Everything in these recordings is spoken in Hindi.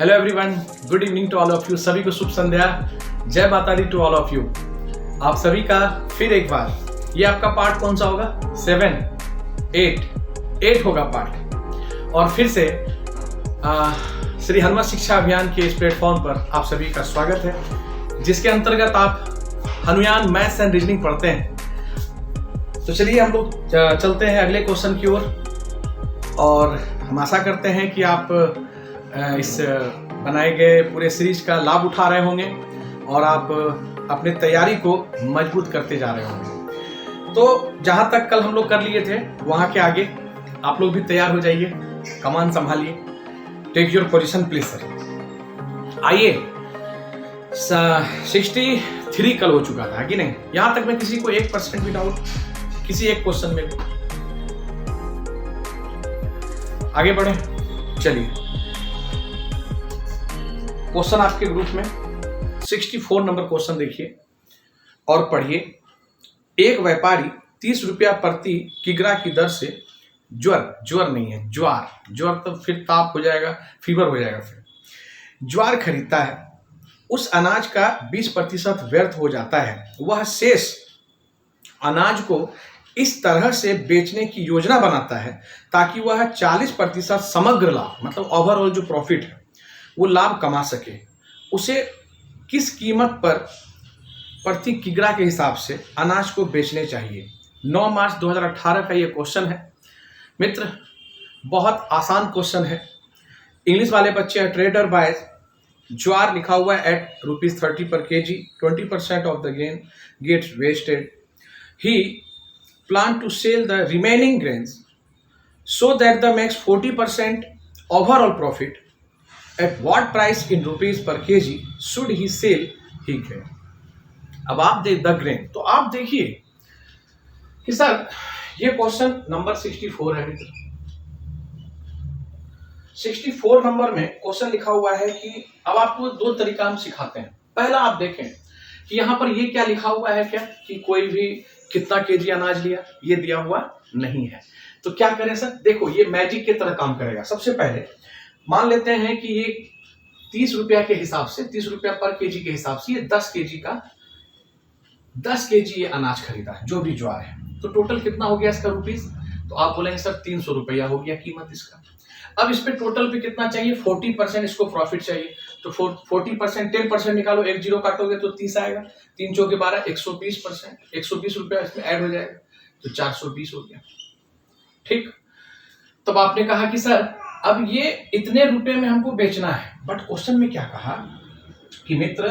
Hello everyone, good evening to all of you. सभी को शुभ संध्या, जय माता दी टू ऑल ऑफ यू। आप सभी का फिर एक बार, ये आपका पार्ट कौन सा होगा? 7, 8 होगा पार्ट। और फिर से श्री हनुमत शिक्षा अभियान के इस प्लेटफॉर्म पर आप सभी का स्वागत है, जिसके अंतर्गत आप हनुयान मैथ्स एंड रीजनिंग पढ़ते हैं। तो चलिए हम लोग चलते हैं अगले क्वेश्चन की ओर, और हम आशा करते हैं कि आप इस बनाए गए पूरे सीरीज का लाभ उठा रहे होंगे और आप अपनी तैयारी को मजबूत करते जा रहे होंगे। तो जहां तक कल हम लोग कर लिए थे, वहां के आगे आप लोग भी तैयार हो जाइए, कमान संभालिए। Take your position please sir. आइए, 63 कल हो चुका था कि नहीं? यहां तक में किसी को 1% भी डाउट किसी एक क्वेश्चन में भी? आगे बढ़े, चलिए। क्वेश्चन आपके ग्रुप में 64 नंबर क्वेश्चन देखिए और पढ़िए। एक व्यापारी 30 रुपया प्रति किग्रा की दर से ज्वार नहीं है, ज्वार तो फिर ताप हो जाएगा, फीवर हो जाएगा। फिर ज्वार खरीदता है। उस अनाज का 20% व्यर्थ हो जाता है। वह शेष अनाज को इस तरह से बेचने की योजना बनाता है ताकि वह 40% समग्र लाभ, मतलब ओवरऑल जो प्रॉफिट है, वो लाभ कमा सके। उसे किस कीमत पर प्रति किग्रा के हिसाब से अनाज को बेचने चाहिए? 9 मार्च 2018 का ये क्वेश्चन है मित्र। बहुत आसान क्वेश्चन है। इंग्लिश वाले बच्चे ट्रेडर बाय ज्वार लिखा हुआ है at ₹30 per kg, 20% of the grain gets wasted. He plan to sell the remaining grains so that the makes 40% overall profit. At what price in rupees per kg should he sell he grain? अब आप दे द ग्रेन, तो आप देखिए कि सर ये क्वेश्चन नंबर 64 है मित्र। 64 नंबर में क्वेश्चन लिखा हुआ है कि अब आपको दो तरीका हम सिखाते हैं। पहला आप देखें कि यहाँ पर ये क्या लिखा हुआ है, क्या कि कोई भी कितना केजी अनाज लिया, ये दिया हुआ नहीं है। तो क्या करें सर? देखो, ये मैजिक की तरह काम करेगा। सबसे पहले मान लेते हैं कि ये 30 रुपया के हिसाब से, 30 रुपया पर केजी के हिसाब से ये 10 केजी ये अनाज खरीदा है, जो भी ज्वार है। तो टोटल कितना हो गया इसका रुपीस? तो आप बोलेंगे सर 300 रुपया हो गया कीमत इसका। अब इस पे टोटल पे कितना चाहिए? 40% इसको प्रॉफिट चाहिए। तो 40% 10% निकालो, 1 0 काटोगे तो 30 आएगा। 3 चौके 12, 120%, 120 रुपया इसमें ऐड हो जाएगा, तो 420 हो गया। ठीक। तब आपने कहा कि सर अब ये इतने रुपए में हमको बेचना है, बट क्वेश्चन में क्या कहा कि मित्र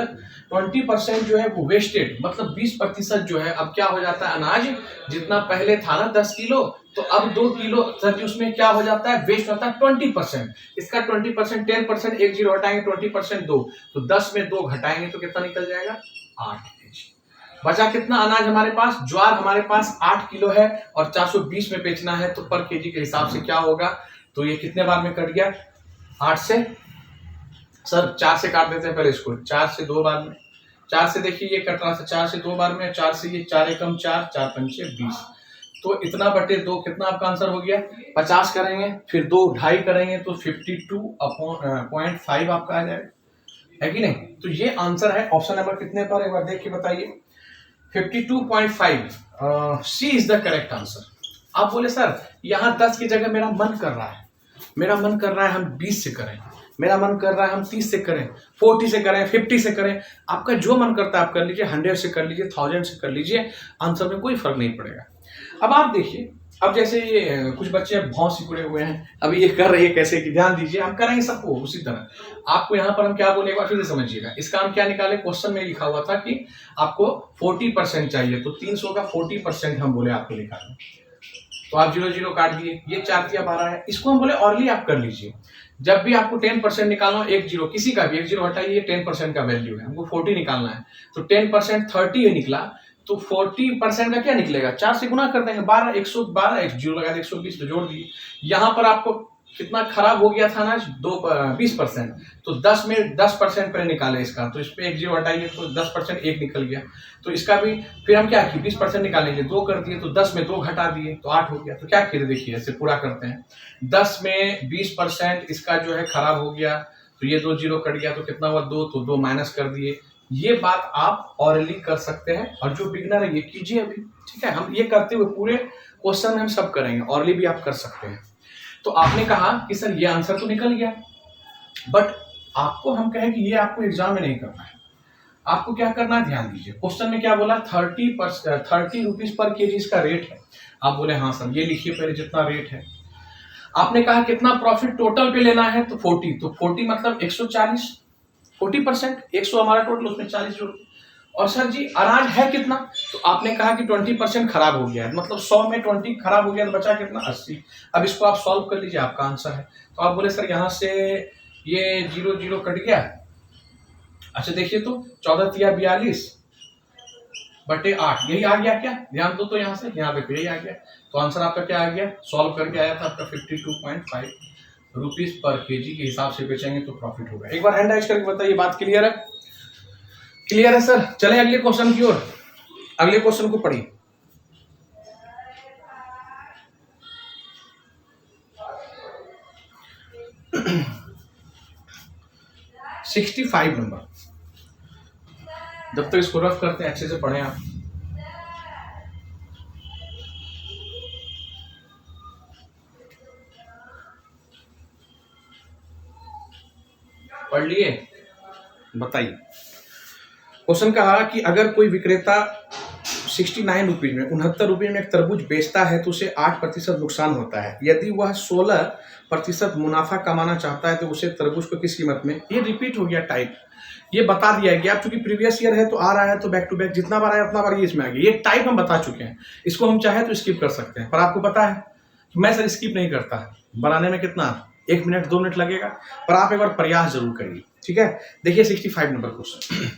20% जो है वो वेस्टेड, मतलब 20% जो है अब क्या हो जाता है, अनाज जितना पहले था ना 10 किलो, तो अब 2 किलो सर उसमें क्या हो जाता है, वेस्ट होता है 20%। इसका 20% 10%, 1 0 हटाएंगे, 20% 2, तो 10 में 2 घटाएंगे तो कितना निकल जाएगा? 8 केजी। बचा कितना अनाज हमारे पास? ज्वार हमारे पास 8 किलो है और 420 में बेचना है, तो पर केजी के हिसाब से क्या होगा? तो ये कितने बार में कट गया? 8 से, सर 4 से काट देते हैं पहले इसको, 4 से 2 बार में। 4 से देखिए ये कट रहा था, 4 से 2 बार में, 4 से ये 4 एकम 4, 4 पंचे 20, तो इतना बटे 2, कितना आपका आंसर हो गया? 50 करेंगे, फिर 2 2.5 करेंगे तो 52.5 आपका आ जाएगा, है कि नहीं? तो ये आंसर है ऑप्शन नंबर कितने पर, एक बार देख के बताइए। 52.5 सी इज द करेक्ट आंसर। आप बोले सर यहाँ 10 की जगह मेरा मन कर रहा है, हम 20 से करें, मेरा मन कर रहा है हम 30 से करें, 40 से करें, 50 से करें। आपका जो मन करता है आप कर लीजिए, 100 से कर लीजिए, 1000 से कर लीजिए, आंसर में कोई फर्क नहीं पड़ेगा। अब आप देखिए, अब जैसे ये कुछ बच्चे भौं सिकुड़े हुए हैं, अभी ये कर रहे हैं कैसे कि ध्यान दीजिए, हम करेंगे सबको उसी तरह। आपको यहाँ पर हम क्या बोले, एक बार फिर से समझिएगा। इसका हम क्या निकाले? क्वेश्चन में लिखा हुआ था कि आपको 40% चाहिए, तो 300 का 40% हम बोले आपको निकालना। तो आप 0 0 काट दिए, ये 4 या 12 है, इसको हम बोले ऑरली आप कर लीजिए। जब भी आपको 10% निकालना हो, 1 0 किसी का भी 1 0 हटाइए, 10% का वैल्यू है, हमको 40 निकालना है, तो 10% 30 निकला, तो 40% का क्या निकलेगा? 4 से गुना कर देंगे, 12, 112, 1 0 लगा 120, तो जोड़ दिए। यहाँ पर आपको कितना खराब हो गया था ना, 20%, तो 10 में 10% पर निकाले इसका, तो इस पे 1 0 हटाइए तो 10% 1 निकल गया। तो इसका भी फिर हम क्या किए, 20% निकालेंगे, 2 कर दिए, तो 10 में 2 घटा दिए तो 8 हो गया। तो क्या किए देखिए, ऐसे पूरा करते हैं। 10 में 20% इसका जो है खराब हो गया, तो ये 2 जीरो कट गया तो कितना हुआ 2, तो 2 माइनस कर दिए। ये बात आप ऑरली कर सकते हैं, और जो बिगनर है ये कीजिए अभी, ठीक है। हम ये करते हुए पूरे क्वेश्चन हम सब करेंगे, ऑरली भी आप कर सकते हैं। तो आपने कहा कि सर ये आंसर तो निकल गया, बट आपको हम कहें कि ये आपको एग्जाम में नहीं करना है। आपको क्या करना है, ध्यान दीजिए। क्वेश्चन में क्या बोला, 30 रुपीज पर केजी इसका रेट है। आप बोले हाँ सर, ये लिखिए पहले जितना रेट है। आपने कहा कितना प्रॉफिट टोटल पे लेना है, तो 40, तो 40 मतलब 140, 40%, 100 हमारा टोटल, उसमें 40 जोड़। और सर जी अनाज है कितना, तो आपने कहा कि 20% खराब हो गया है, मतलब 100 में 20 खराब हो गया तो बचा कितना, 80। अब इसको आप सॉल्व कर लीजिए, आपका आंसर है। तो आप बोले सर यहाँ से ये 0 0 कट गया। अच्छा देखिए तो 14 तिया 42 बटे 8, यही आ गया क्या, ध्यान दो तो यहाँ से, यहाँ देखो यही आ गया। तो आंसर आपका क्या आ गया, सॉल्व करके आया था आपका 52.5 रुपीज पर केजी के हिसाब से बेचेंगे तो प्रॉफिट होगा। एक बार हैंड राइज करके बताइए, बात क्लियर है? क्लियर है सर? चले अगले क्वेश्चन की ओर। अगले क्वेश्चन को पढ़िए। $65 नंबर। जब तक इसको रफ करते हैं अच्छे से पढ़ें आप। पढ़ लिए? बताइए। क्वेश्चन कहा कि अगर कोई विक्रेता 69 रुपीज में 69 रुपये में एक तरबूज बेचता है तो उसे 8% नुकसान होता है। यदि वह 16% मुनाफा कमाना चाहता है तो उसे तरबूज को किस कीमत में, ये रिपीट हो गया टाइप, ये बता दिया गया। अब चूंकि प्रीवियस ईयर है तो आ रहा है, तो बैक टू बैक जितना बार आया उतना बार ये इसमें आ गया। ये टाइप हम बता चुके हैं, इसको हम चाहे तो स्किप कर सकते हैं, पर आपको पता है मैं सर स्किप नहीं करता। बनाने में कितना 1 मिनट 2 मिनट लगेगा, पर आप एक बार प्रयास जरूर करिए, ठीक है। देखिए 65 number question,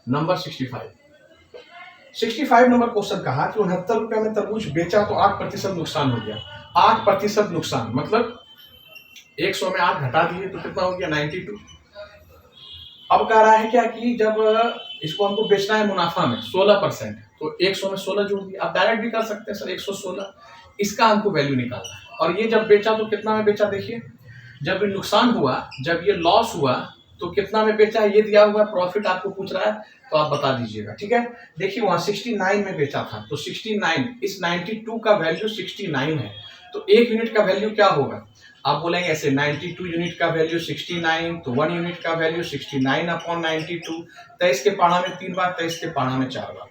number 65 number question कहा कि 69 रुपये में तरबूज बेचा तो 8% नुकसान हो गया। 8% नुकसान मतलब 100 में 8 घटा दिए तो कितना हो गया 92। अब कह रहा है क्या कि जब इसको हमको बेचना है मुनाफा में 16%, तो 100 में 16 जोड़ दिया। आप डायरेक्ट भी कर सकते हैं सर 116, इसका हमको वैल्यू निकालना है। और ये जब बेचा तो कितना में बेचा, देखिए जब ये नुकसान हुआ, जब ये लॉस हुआ तो कितना में बेचा है, ये दिया हुआ प्रॉफिट आपको पूछ रहा है, तो आप बता दीजिएगा, ठीक है। देखिए वहां 69 में बेचा था, तो 69 इस 92 का वैल्यू 69 है, तो 1 यूनिट का वैल्यू क्या होगा, आप बोलेंगे ऐसे 92 यूनिट का वैल्यू 69, तो 1 यूनिट का वैल्यू 69/92। 23 के पाढ़ा में 3 बार, 23 के पाढ़ा में 4 बार,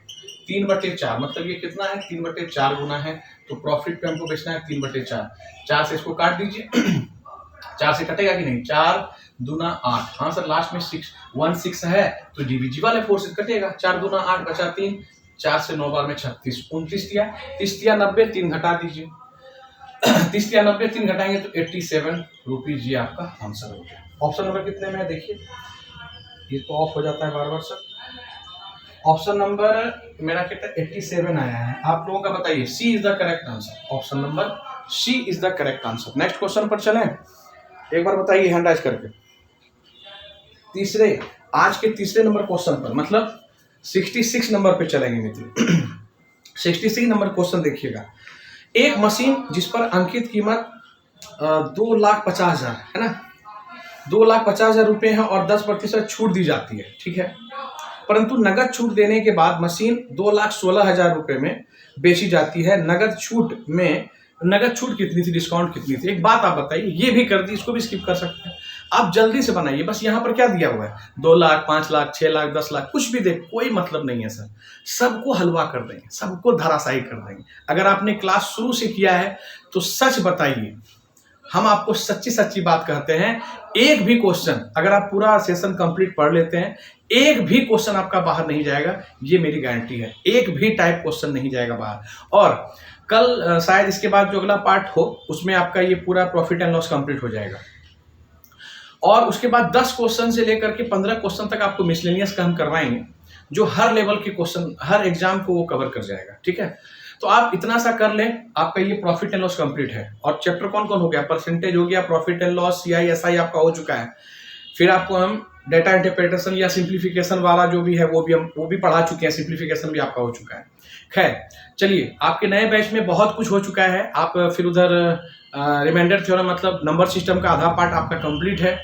3/4 मतलब ये कितना है 3/4 गुना है। तो प्रॉफिट पे हमको बेचना है 3/4, 4 से इसको काट दीजिए 4 से कटेगा कि नहीं, 4 दूना 8, हाँ सर लास्ट में 6 है तो डिविजिबल है, 4 से कटेगा, 4 दूना 8 बचा 3, 4 से 9 बार में 36, 29 दिया, 30 दिया 90, 3 घटा दीजिए 30 दिया 90, 3 घटाएंगे तो 87 रुपीज, ये आपका आंसर हो गया। ऑप्शन नंबर कितने में है देखिए, ये तो ऑफ हो जाता है बार बार सर। ऑप्शन नंबर मेरा कितना 87 आया है, आप लोगों का बताइए। C is the correct answer, option number C is the correct answer. Next question पर चलें, एक बार बताइए हैंड राइज करके। आज के तीसरे नंबर क्वेश्चन पर, मतलब 66 नंबर पे चलेंगे मित्र। 66 नंबर क्वेश्चन देखिएगा। एक मशीन जिस पर अंकित कीमत 2,50,000 है ना, 2,50,000 रुपए है और 10% छूट दी जाती है, ठीक है। परंतु नगद छूट देने के बाद मशीन 2,16,000 रुपए में बेची जाती है। नगद छूट कितनी थी, डिस्काउंट कितनी थी, एक बात आप बताइए। ये भी कर दी, इसको भी स्किप कर सकते हैं, आप जल्दी से बनाइए। बस यहाँ पर क्या दिया हुआ है, 2 लाख 5 लाख 6 लाख 10 लाख कुछ भी दे, कोई मतलब नहीं है सर। सबको हलवा कर देंगे, सबको धराशायी कर देंगे। अगर आपने क्लास शुरू से किया है तो सच बताइए, हम आपको सच्ची सच्ची बात कहते हैं। एक भी क्वेश्चन, अगर आप पूरा सेशन कंप्लीट पढ़ लेते हैं, एक भी क्वेश्चन आपका बाहर नहीं जाएगा, ये मेरी गारंटी है। एक भी टाइप क्वेश्चन नहीं जाएगा बाहर। और कल शायद इसके बाद जो अगला पार्ट हो उसमें आपका ये पूरा प्रॉफिट एंड लॉस कंप्लीट हो जाएगा। और उसके बाद 10 क्वेश्चन से लेकर के 15 क्वेश्चन तक आपको मिसलेनियस का हम करवाएंगे, जो हर लेवल के क्वेश्चन, हर एग्जाम को वो कवर कर जाएगा, ठीक है। तो आप इतना सा कर लें, आपका ये प्रॉफिट एंड लॉस कंप्लीट है। और चैप्टर कौन कौन हो गया, परसेंटेज हो गया, प्रॉफिट एंड लॉस, CI/SI आपका हो चुका है। फिर आपको हम डेटा इंटरप्रिटेशन या सिंप्लीफिकेशन वाला जो भी है वो भी पढ़ा चुके हैं, सिंप्लीफिकेशन भी आपका हो चुका है। खैर चलिए, आपके नए बैच में बहुत कुछ हो चुका है। आप फिर उधर रिमाइंडर थ्योरम मतलब नंबर सिस्टम का आधा पार्ट आपका कंप्लीट है।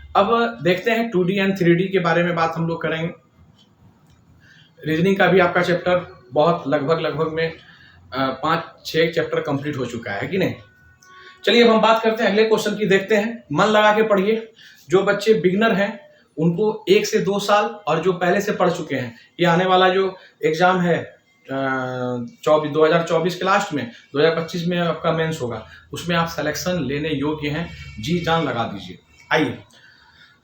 अब देखते हैं 2D एंड 3D के बारे में बात हम लोग करेंगे। रीजनिंग का भी आपका चैप्टर बहुत लगभग में 5-6 चैप्टर कंप्लीट हो चुका है कि नहीं। चलिए अब हम बात करते हैं अगले क्वेश्चन की, देखते हैं। मन लगा के पढ़िए। जो बच्चे बिगनर हैं उनको 1 से 2 साल, और जो पहले से पढ़ चुके हैं, ये आने वाला जो एग्जाम है 2024 के लास्ट में 2025 में आपका मेंस होगा, उसमें आप सिलेक्शन लेने योग्य हैं। जी जान लगा दीजिए। आइए,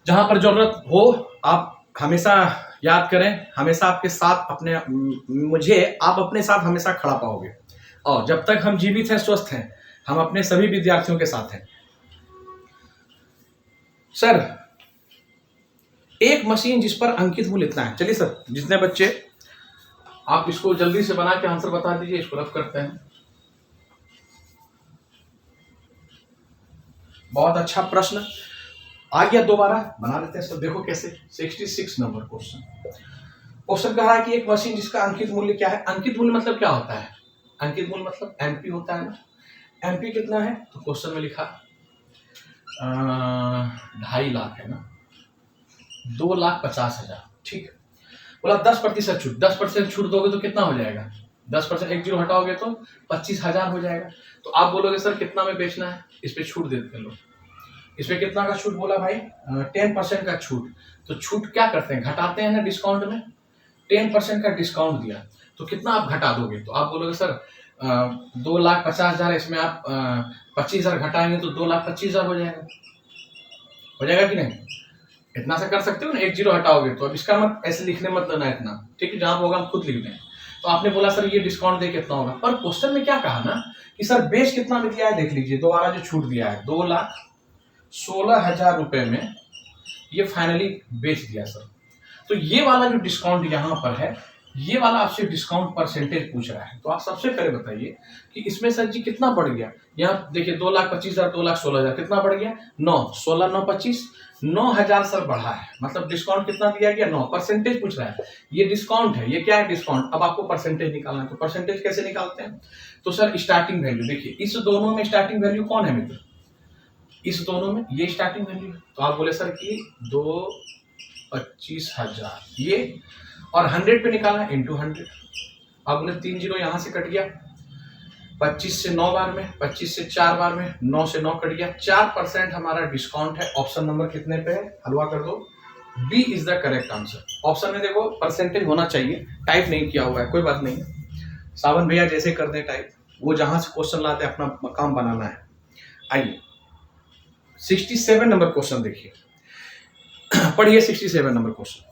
जहां पर जरूरत हो आप हमेशा याद करें, हमेशा आपके साथ आप अपने साथ हमेशा खड़ा पाओगे, और जब तक हम जीवित हैं, स्वस्थ हैं, हम अपने सभी विद्यार्थियों के साथ हैं। सर, एक मशीन जिस पर अंकित मूल्य इतना है। चलिए सर, जितने बच्चे, आप इसको जल्दी से बना के आंसर बता दीजिए। इसको रफ करते हैं। बहुत अच्छा प्रश्न आ गया, दोबारा बना लेते हैं सर। देखो कैसे, 66 नंबर क्वेश्चन कह रहा है कि एक मशीन जिसका अंकित मूल्य क्या है। अंकित मूल्य मतलब क्या होता है? अंकित मूल्य मतलब एमपी होता है ना। एमपी कितना है तो क्वेश्चन में लिखा 2.5 लाख है ना, 2,50,000। ठीक है, बोला 10% छूट। 10% छूट दोगे तो कितना हो जाएगा? 10% एक जीरो हटाओगे तो 25,000 हो जाएगा। तो आप बोलोगे सर कितना में बेचना है, इस पे छूट देते लोग। इसमें कितना का छूट बोला भाई? 10% का छूट। तो छूट क्या करते हैं, घटाते हैं ना डिस्काउंट में। 10% का डिस्काउंट दिया तो कितना आप घटा दोगे? तो आप बोलोगे सर 2,50,000, इसमें आप 25,000 घटाएंगे तो 2,25,000 हो जाएगा। हो जाएगा कि नहीं? इतना से कर सकते हो ना, एक जीरो हटाओगे तो। अब इसका मत ऐसे लिखने मत देना इतना, ठीक है, जहां होगा हम खुद लिख दें। तो आपने बोला सर ये डिस्काउंट दे कितना होगा, पर क्वेश्चन में क्या कहा ना कि सर बेच कितना में दिया है, देख लीजिए। दोबारा जो छूट दिया है 2,16,000 रुपए में ये फाइनली बेच दिया सर। तो ये वाला जो डिस्काउंट यहाँ पर है, ये वाला आपसे डिस्काउंट परसेंटेज पूछ रहा है। तो आप सबसे पहले बताइए कि इसमें सर जी कितना बढ़ गया। यहाँ देखिए 2,25,000, 2,16,000, कितना बढ़ गया? 9, 16, 9, 25, 9,000 सर बढ़ा है। मतलब डिस्काउंट कितना दिया गया? 9। परसेंटेज पूछ रहा है, ये डिस्काउंट है। ये क्या है? डिस्काउंट। अब आपको परसेंटेज निकालना है। तो परसेंटेज कैसे निकालते हैं? तो सर स्टार्टिंग वैल्यू देखिए, इस दोनों में स्टार्टिंग वैल्यू कौन है मित्र? इस दोनों में ये स्टार्टिंग वैल्यू है। तो आप बोले सर कि 2,25,000 ये, और 100 पे निकालना है इंटू 100। आप बोले 3 जीरो यहाँ से कट गया, 25 से 9 बार में, 25 से 4 बार में, 9 से 9 कट गया। 4% हमारा डिस्काउंट है। ऑप्शन नंबर कितने पे है? हलवा कर दो। B is the correct answer. Option में देखो परसेंटेज होना चाहिए, टाइप नहीं किया हुआ है, कोई बात नहीं। सावन भैया जैसे कर दे टाइप, वो जहां से क्वेश्चन लाते अपना काम बनाना है। आइए 67 नंबर क्वेश्चन देखिए, पढ़िए 67 नंबर क्वेश्चन।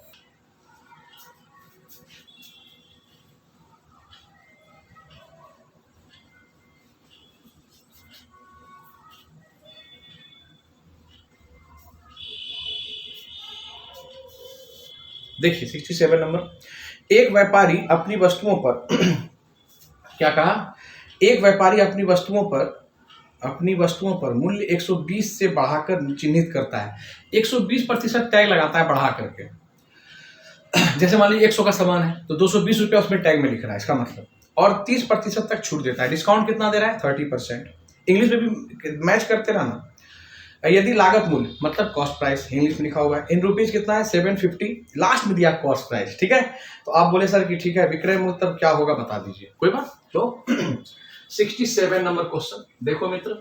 देखिए 67 नंबर। एक व्यापारी अपनी वस्तुओं पर क्या कहा? एक व्यापारी अपनी वस्तुओं पर मूल्य 120 से बढ़ाकर चिन्हित करता है। 120% टैग लगाता है बढ़ा करके। जैसे मान लीजिए 100 का सामान है तो 220 रुपया उसमें टैग में लिख रहा है, इसका मतलब। और 30% तक छूट देता है। डिस्काउंट कितना दे रहा है? 30%। इंग्लिश में भी मैच करते रहना। यदि लागत मूल्य मतलब कॉस्ट प्राइस इंग्लिश में लिखा हुआ है, इन रुपीज कितना है? 750। लास्ट में दिया कॉस्ट प्राइस, ठीक है। तो आप बोले सर कि ठीक है, विक्रय मूल्य तब क्या होगा बता दीजिए, कोई बात। तो 67 नंबर क्वेश्चन देखो मित्र,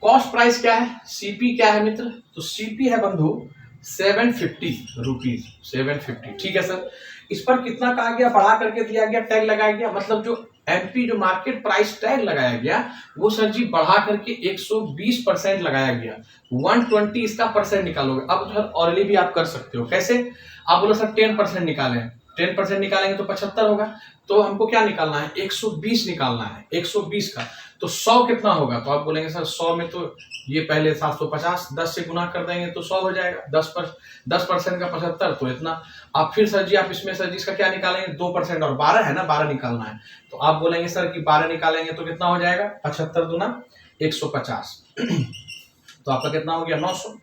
कॉस्ट प्राइस क्या है, सीपी क्या है मित्र? तो सीपी है बंधु 750 रुपीज, 750। ठीक है सर, इस पर कितना कहा गया? बढ़ा करके दिया गया, टैग लगाया गया। मतलब जो एमपी जो मार्केट प्राइस टैग लगाया गया वो सर जी बढ़ा करके 120% लगाया गया। 120 इसका परसेंट निकालोगे। अब सर ऑरली भी आप कर सकते हो। कैसे? आप बोलो सर 10% निकालें, 10% निकालेंगे तो 75 होगा। तो हमको क्या निकालना है? 120 निकालना है। 120 का तो 100 कितना होगा? तो आप बोलेंगे सर 100 में तो ये पहले 750, 10 से गुना कर देंगे तो 100 हो जाएगा। 10% का 75 तो इतना। आप फिर सर जी आप इसमें सर जी इसका क्या निकालेंगे? 2% और 12 है ना, 12 निकालना है। तो आप बोलेंगे सर कि 12 निकालेंगे तो कितना हो जाएगा? 75 दूना 150। तो आपका कितना हो गया? 900।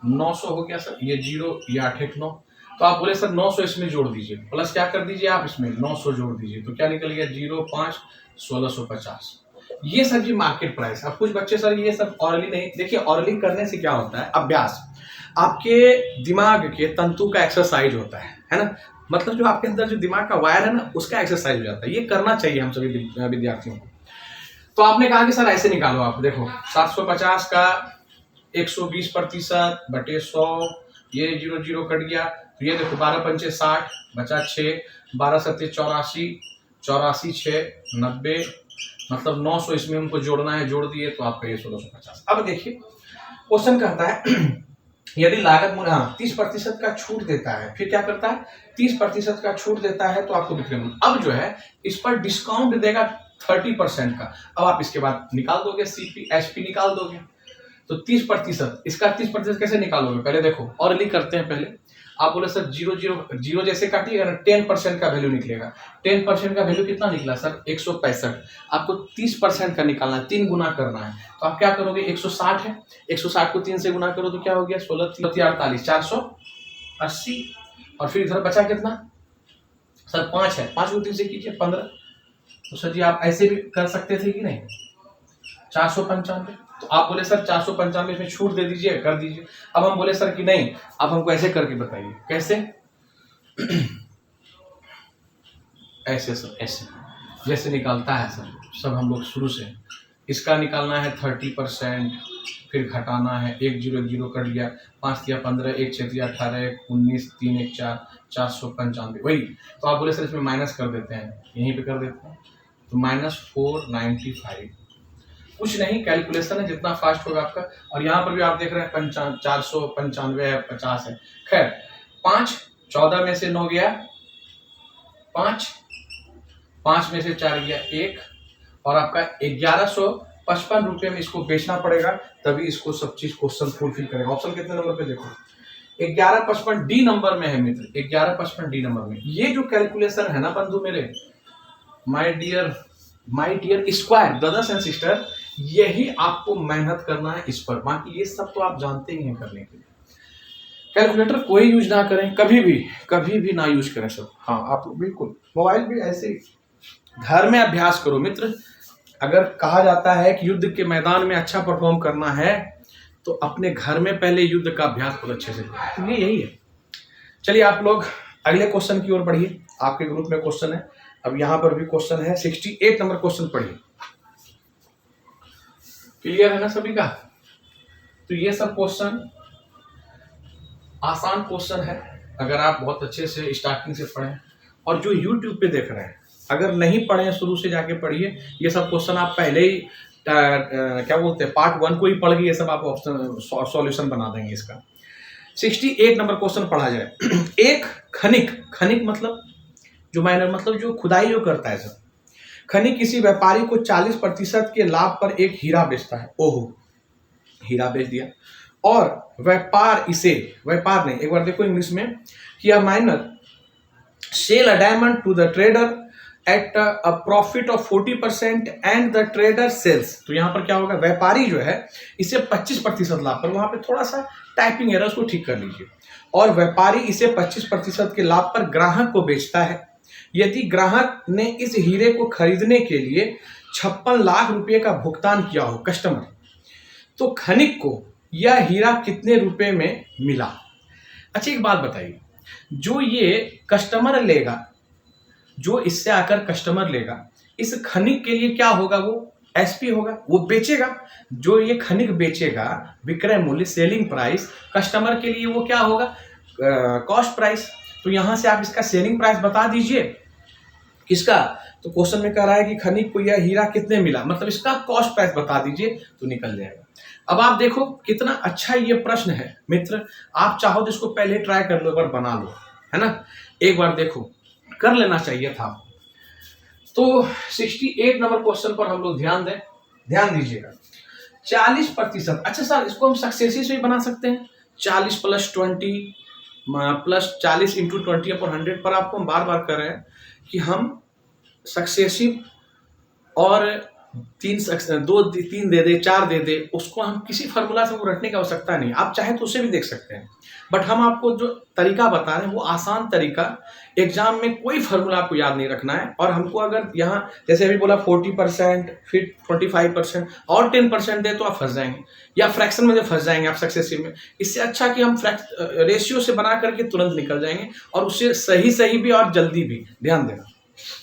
900 हो गया सर, ये 0, ये 8 1 9। तो आप बोले सर 900 इसमें जोड़ दीजिए, प्लस क्या कर दीजिए आप इसमें 900 जोड़ दीजिए। तो क्या निकल गया? 0 5 1650। ये सर जी मार्केट प्राइस। अब कुछ बच्चे सर ये सब ऑरली नहीं, देखिए ऑरली करने से क्या होता है, अभ्यास, आपके दिमाग के तंतु का एक्सरसाइज होता है ना, मतलब जो आपके अंदर जो दिमाग का वायर है ना उसका एक्सरसाइज हो जाता है। ये करना चाहिए हम सभी विद्यार्थियों को। तो आपने कहा कि सर ऐसे निकालो, आप देखो 750 का 120% बटे 100, ये 0 कट गया, तो ये देखो 12 पंचे 60 बचा 6, 12 सत्ते 84, 84 6 90, मतलब 900 इसमें हमको जोड़ना है, जोड़ दिए तो आपका ये 1650। अब देखिए क्वेश्चन कहता है यदि लागत मूल्य 30% का छूट देता है, फिर क्या करता है 30% का छूट देता है तो आपको बिक्री मूल्य, अब जो है इस पर डिस्काउंट देगा 30% का। अब आप इसके बाद निकाल दोगे सीपी एचपी निकाल दोगे, तो 30%, इसका 30% कैसे निकालोगे, पहले देखो और लिख करते हैं। पहले आप बोले सर 0 जैसे काटिएगा ना 10% का वैल्यू निकलेगा। 10% का वैल्यू कितना निकला सर 165, आपको 30% का निकालना है, 3 गुना करना है, तो आप क्या करोगे 160 है, 160 को 3 से गुना करो तो क्या हो गया 16 48 480, और फिर इधर बचा कितना सर 5 है, 5 को 3 से कीजिए 15। तो सर जी आप ऐसे भी कर सकते थे कि नहीं 495, तो आप बोले सर 495 में छूट दे दीजिए, कर दीजिए। अब हम बोले सर कि नहीं, अब हमको ऐसे करके बताइए कैसे ऐसे सर, ऐसे जैसे निकालता है सर सब हम लोग शुरू से, इसका निकालना है 30%, फिर घटाना है 1 0 0 कट गया, 5 या 15, 1 6 18, 19 3 1 4, 495 वही। तो आप बोले सर इसमें माइनस कर देते हैं, यहीं पे कर देते हैं, तो -495, कुछ नहीं कैलकुलेशन है जितना फास्ट होगा आपका। और यहाँ पर भी आप देख रहे हैं 495 है, 50 है, खैर 5 14 में से 9 गया 5, 5 में से 4 गया 1, और आपका 1155 रुपये में इसको बेचना पड़ेगा, तभी इसको सब चीज क्वेश्चन फुलफिल करेगा। ऑप्शन कितने नंबर पे देखो 1155 डी नंबर में है मित्र, 1155 डी नंबर में। ये जो कैलकुलेशन है ना बंधु मेरे, my dear square brothers and sister, यही आपको मेहनत करना है इस पर, बाकी ये सब तो आप जानते ही हैं करने के लिए। कैलकुलेटर कोई यूज ना करें, कभी भी ना यूज करें सब। हाँ आप बिल्कुल मोबाइल भी ऐसे घर में अभ्यास करो मित्र। अगर कहा जाता है कि युद्ध के मैदान में अच्छा परफॉर्म करना है तो अपने घर में पहले युद्ध का अभ्यास बहुत अच्छे से करो, तो ये यही है। चलिए आप लोग अगले क्वेश्चन की ओर बढ़िए, आपके ग्रुप में क्वेश्चन है, अब यहां पर भी क्वेश्चन है 68 नंबर क्वेश्चन पढ़िए। क्लियर है ना सभी का? तो ये सब क्वेश्चन आसान क्वेश्चन है, अगर आप बहुत अच्छे से स्टार्टिंग से पढ़ें, और जो YouTube पे देख रहे हैं अगर नहीं पढ़े शुरू से जाके पढ़िए, ये सब क्वेश्चन आप पहले ही क्या बोलते हैं पार्ट 1 को ही पढ़ के ये सब आप ऑप्शन सॉल्यूशन बना देंगे इसका। 68 नंबर क्वेश्चन पढ़ा जाए। एक खनिक मतलब जो माइनर, मतलब जो खुदाई जो करता है सर, खनिक किसी व्यापारी को 40% के लाभ पर एक हीरा बेचता है। ओहो, हीरा बेच दिया, और व्यापार नहीं, एक बार देखो इंग्लिश में कि a miner sell a diamond to the trader at a profit of 40% and the trader sells. तो यहाँ पर क्या होगा, व्यापारी जो है इसे 25% लाभ पर, वहां पे थोड़ा सा टाइपिंग एरर, उसको ठीक कर लीजिए, और व्यापारी इसे 25% के लाभ पर ग्राहक को बेचता है। यदि ग्राहक ने इस हीरे को खरीदने के लिए 56 लाख रुपए का भुगतान किया हो कस्टमर, तो खनिक को यह हीरा कितने रुपए में मिला। अच्छा एक बात बताइए, जो ये कस्टमर लेगा, जो इससे आकर कस्टमर लेगा, इस खनिक के लिए क्या होगा, वो एसपी होगा, वो बेचेगा। जो ये खनिक बेचेगा, विक्रय मूल्य सेलिंग प्राइस, कस्टमर के लिए वो क्या होगा, कॉस्ट प्राइस। तो यहां से आप इसका सेलिंग प्राइस बता दीजिए किसका, तो क्वेश्चन में कह रहा है कि खनिक को यह हीरा कितने मिला, मतलब इसका कॉस्ट प्राइस बता दीजिए तो निकल जाएगा। अब आप देखो कितना अच्छा ये प्रश्न है मित्र, आप चाहो तो इसको पहले ट्राई कर लो, एक बार बना लो, है ना, एक बार देखो, कर लेना चाहिए था। तो 68 नंबर क्वेश्चन पर हम लोग ध्यान दीजिएगा। 40%, अच्छा सर इसको हम सक्सेसिव से भी बना सकते हैं, 40 + 20 प्लस 40 × 20/100 पर आपको हम बार बार कर रहे हैं कि हम सक्सेसिव और दो तीन दे दे, 4 दे दे, उसको हम किसी फार्मूला से वो रटने की आवश्यकता नहीं। आप चाहे तो उसे भी देख सकते हैं, बट हम आपको जो तरीका बता रहे हैं वो आसान तरीका। एग्जाम में कोई फार्मूला आपको याद नहीं रखना है, और हमको अगर यहाँ जैसे अभी बोला 40%, फिर 25% और 10% दे तो आप फंस जाएंगे, या फ्रैक्शन में फंस जाएंगे आप सक्सेसिव में। इससे अच्छा कि हम रेशियो से बना करके तुरंत निकल जाएंगे, और उससे सही भी और जल्दी भी। ध्यान देना।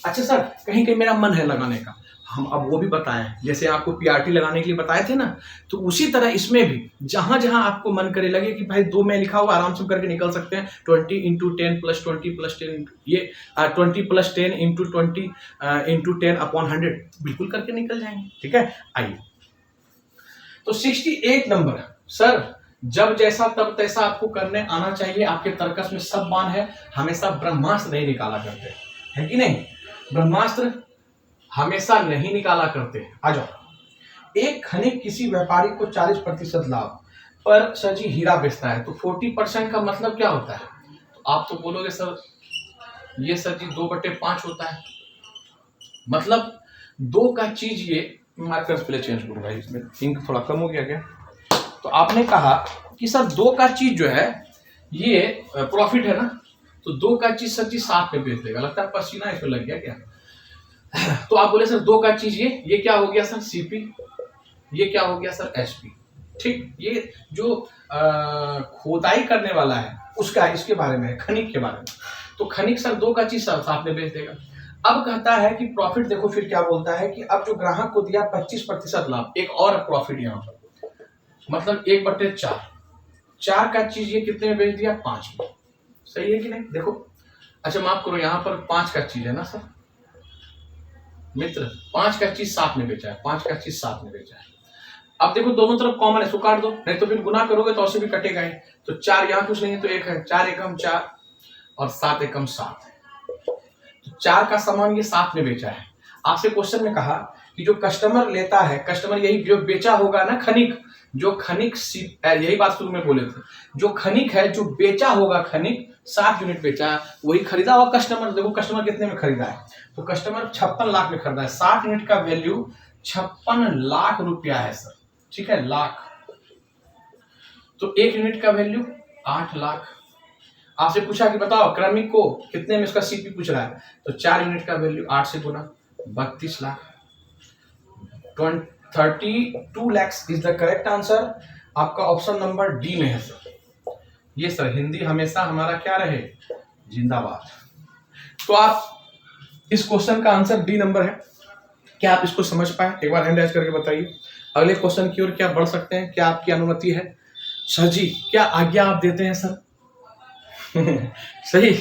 अच्छा सर, कहीं कहीं मेरा मन है लगाने का, हम अब वो भी बताएं, जैसे आपको पीआरटी लगाने के लिए बताए थे ना, तो उसी तरह इसमें भी जहां जहां आपको मन करे लगे कि भाई 2 में लिखा हुआ आराम से करके निकल सकते हैं, 20 × 10 + 20 + 10, ये 20 + 10 × 20 × 10/100 बिल्कुल करके निकल जाएंगे। ठीक है, आइए। तो 68 नंबर, सर जब जैसा तब तैसा आपको करने आना चाहिए। आपके तर्कस में सब बाण है, हमेशा ब्रह्मास्त्र नहीं निकाला करते, है कि नहीं? ब्रह्मास्त्र हमेशा नहीं निकाला करते। आ जाओ। एक खनिक किसी व्यापारी को 40% लाभ पर सर जी हीरा बेचता है, तो 40% का मतलब क्या होता है? तो आप तो बोलोगे सर ये सर जी 2/5 होता है, मतलब 2 का चीज ये। मार्कर्स पहले चेंज करूँ भाई, इसमें इंक थोड़ा कम हो गया क्या? तो आपने कहा कि सर 2 का चीज जो है ये प्रॉफिट है ना, तो 2 का चीज सर जी 7 में बेच देगा। लगता है पसीना इसमें लग गया क्या? तो आप बोले सर 2 का चीज ये क्या हो गया सर? सीपी। ये क्या हो गया सर? एसपी। ठीक, ये जो खोदाई करने वाला है उसका, इसके बारे में है, खनिक के बारे में। तो खनिक सर 2 का चीज साथ में बेच देगा। अब कहता है कि प्रॉफिट देखो, फिर क्या बोलता है कि अब जो ग्राहक को दिया 25% लाभ, एक और प्रॉफिट यहाँ पर, मतलब 1/4। 4 का चीज ये कितने में बेच दिया? 5 में। सही है कि नहीं? देखो, अच्छा माफ करो, यहाँ पर 5 का चीज है ना सर मित्र, 5 का चीज 7 में बेचा है, 5 का चीज 7 में बेचा है। अब देखो दोनों तरफ कॉमन है, सो काट दो, नहीं तो फिर गुना करोगे तो ऐसे भी कटेगा ही। तो 4 यहाँ कुछ नहीं है तो 1 है, 4 एकम 4 और 7 एकम 7। तो 4 का सामान ये 7 में बेचा है। आपसे क्वेश्चन में कहा कि जो कस्टमर लेता है, कस्टमर यही जो बेचा होगा ना, खनिक, जो खनिक, यही बात शुरू में बोले थे, जो खनिक है जो बेचा होगा, खनिक 7 यूनिट बेचा है, वही खरीदा हुआ कस्टमर। देखो कस्टमर कितने में खरीदा है, तो कस्टमर 56 लाख में खरीदा है। 60 यूनिट का वैल्यू 56 लाख रुपया है सर। ठीक है, लाख। तो 1 यूनिट का वैल्यू 8 लाख। आपसे पूछा कि बताओ क्रमिक को कितने में इसका सीपी पूछ रहा है, तो 4 यूनिट का वैल्यू 8 से गुना 32 lakh. 32 lakhs is the correct answer. आपका ऑप्शन नंबर डी में है सर। ये सर हिंदी हमेशा हमारा क्या रहे, जिंदाबाद। तो आप इस क्वेश्चन का आंसर डी नंबर है। क्या आप इसको समझ पाए? एक बार हैंड राइज करके बताइए। अगले क्वेश्चन की ओर क्या बढ़ सकते हैं? क्या आपकी अनुमति है? सर जी क्या आज्ञा आप देते हैं सर? सही,